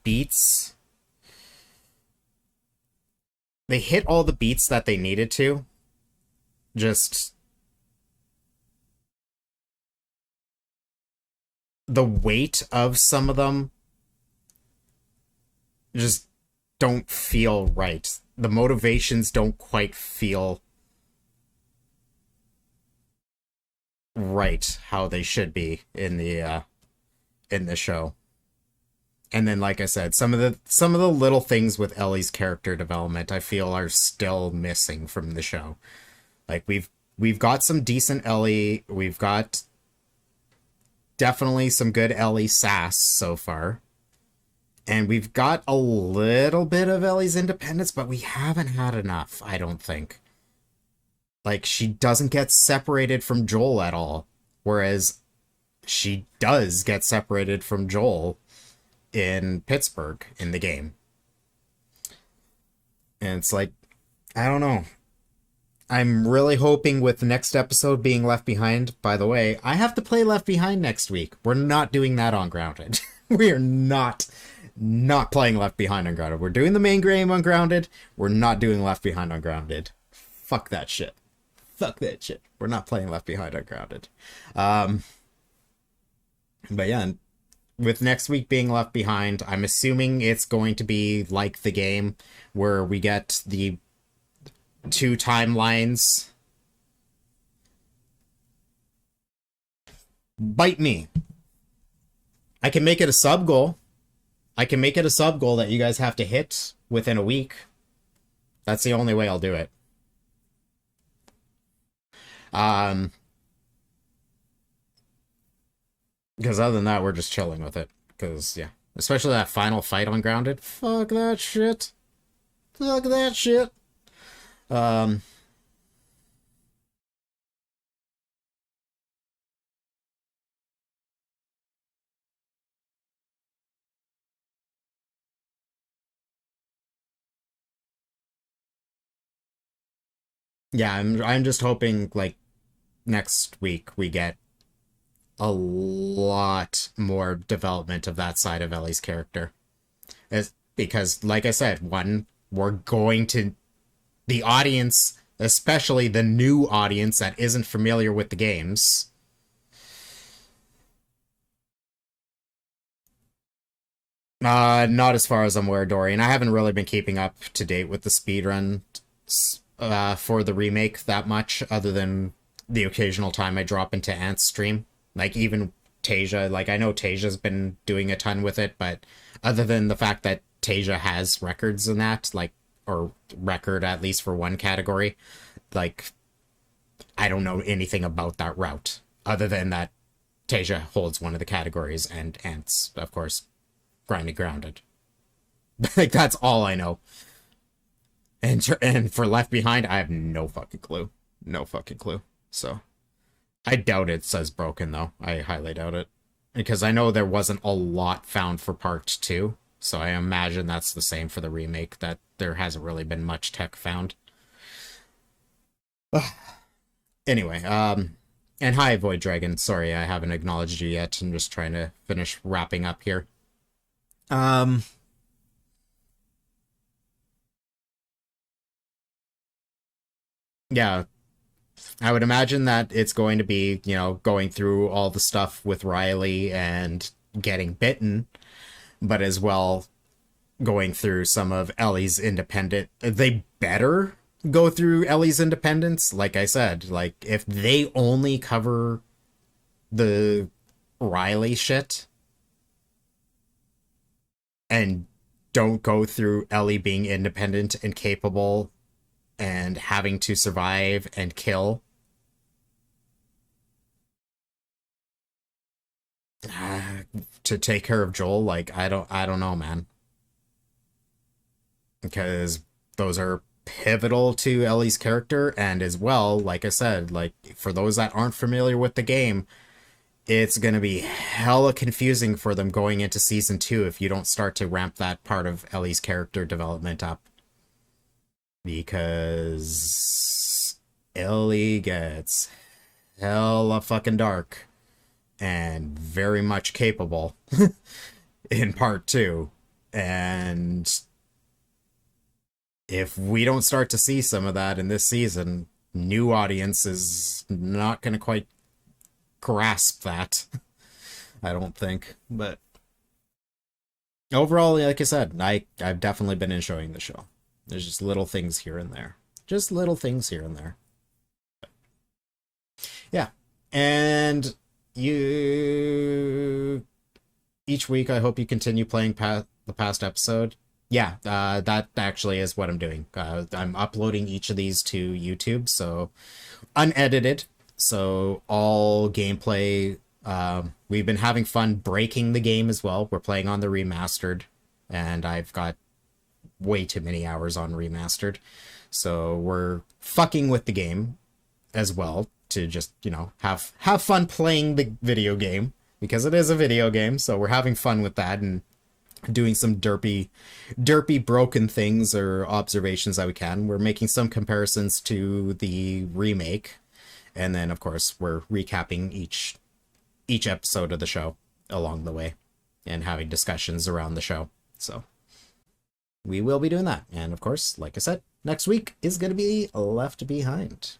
beats. They hit all the beats that they needed to. Just the weight of some of them just don't feel right. The motivations don't quite feel right how they should be in the show. And then, like I said, some of the little things with Ellie's character development I feel are still missing from the show. Like we've got some decent Ellie, we've got definitely some good Ellie sass so far. And we've got a little bit of Ellie's independence, but we haven't had enough, I don't think. Like, she doesn't get separated from Joel at all. Whereas she does get separated from Joel in Pittsburgh in the game. And it's like, I don't know. I'm really hoping with the next episode being Left Behind. By the way, I have to play Left Behind next week. We're not doing that on Grounded. We are not playing Left Behind on Grounded. We're doing the main game on Grounded. We're not doing Left Behind on Grounded. Fuck that shit. Fuck that shit. We're not playing Left Behind on Grounded. But yeah, with next week being Left Behind, I'm assuming it's going to be like the game where we get the 2 timelines. Bite me. I can make it a sub goal. I can make it a sub goal that you guys have to hit within a week. That's the only way I'll do it. Because other than that, we're just chilling with it. Because, yeah. Especially that final fight on Grounded. Fuck that shit. Fuck that shit. Yeah, I'm just hoping, like, next week we get a lot more development of that side of Ellie's character. Because, like I said, one, we're going to... The audience, especially the new audience that isn't familiar with the games... not as far as I'm aware, Dorian. I haven't really been keeping up to date with the speedrun for the remake that much, other than the occasional time I drop into Ant's stream. Like, even Tasia, like, I know Tasia's been doing a ton with it, but other than the fact that Tasia has records in that, like, or record at least for one category, like, I don't know anything about that route, other than that Tasia holds one of the categories, and Ant's, of course, grinding Grounded. Like, that's all I know. And for Left Behind, I have no fucking clue. No fucking clue. So, I doubt it says broken, though. I highly doubt it. Because I know there wasn't a lot found for part 2. So I imagine that's the same for the remake, that there hasn't really been much tech found. Anyway, and hi, Void Dragon. Sorry, I haven't acknowledged you yet. I'm just trying to finish wrapping up here. yeah, I would imagine that it's going to be, going through all the stuff with Riley and getting bitten, but as well going through some of Ellie's independent. They better go through Ellie's independence. Like I said, like if they only cover the Riley shit and don't go through Ellie being independent and capable and having to survive and kill, to take care of Joel, like I don't know, man. Because those are pivotal to Ellie's character, and as well, like I said, like for those that aren't familiar with the game, it's gonna be hella confusing for them going into season 2 if you don't start to ramp that part of Ellie's character development up. Because Ellie gets hella fucking dark and very much capable in part 2. And if we don't start to see some of that in this season, new audience is not going to quite grasp that. I don't think. But overall, like I said, I've definitely been enjoying the show. There's just little things here and there. Just little things here and there. But yeah. And each week, I hope you continue playing the past episode. Yeah, that actually is what I'm doing. I'm uploading each of these to YouTube, so unedited. So all gameplay. We've been having fun breaking the game as well. We're playing on the Remastered, and I've got way too many hours on Remastered. So we're fucking with the game as well to just, have fun playing the video game, because it is a video game. So we're having fun with that and doing some derpy broken things or observations that we can. We're making some comparisons to the remake, and then of course we're recapping each episode of the show along the way and having discussions around the show. So we will be doing that. And of course, like I said, next week is going to be Left Behind.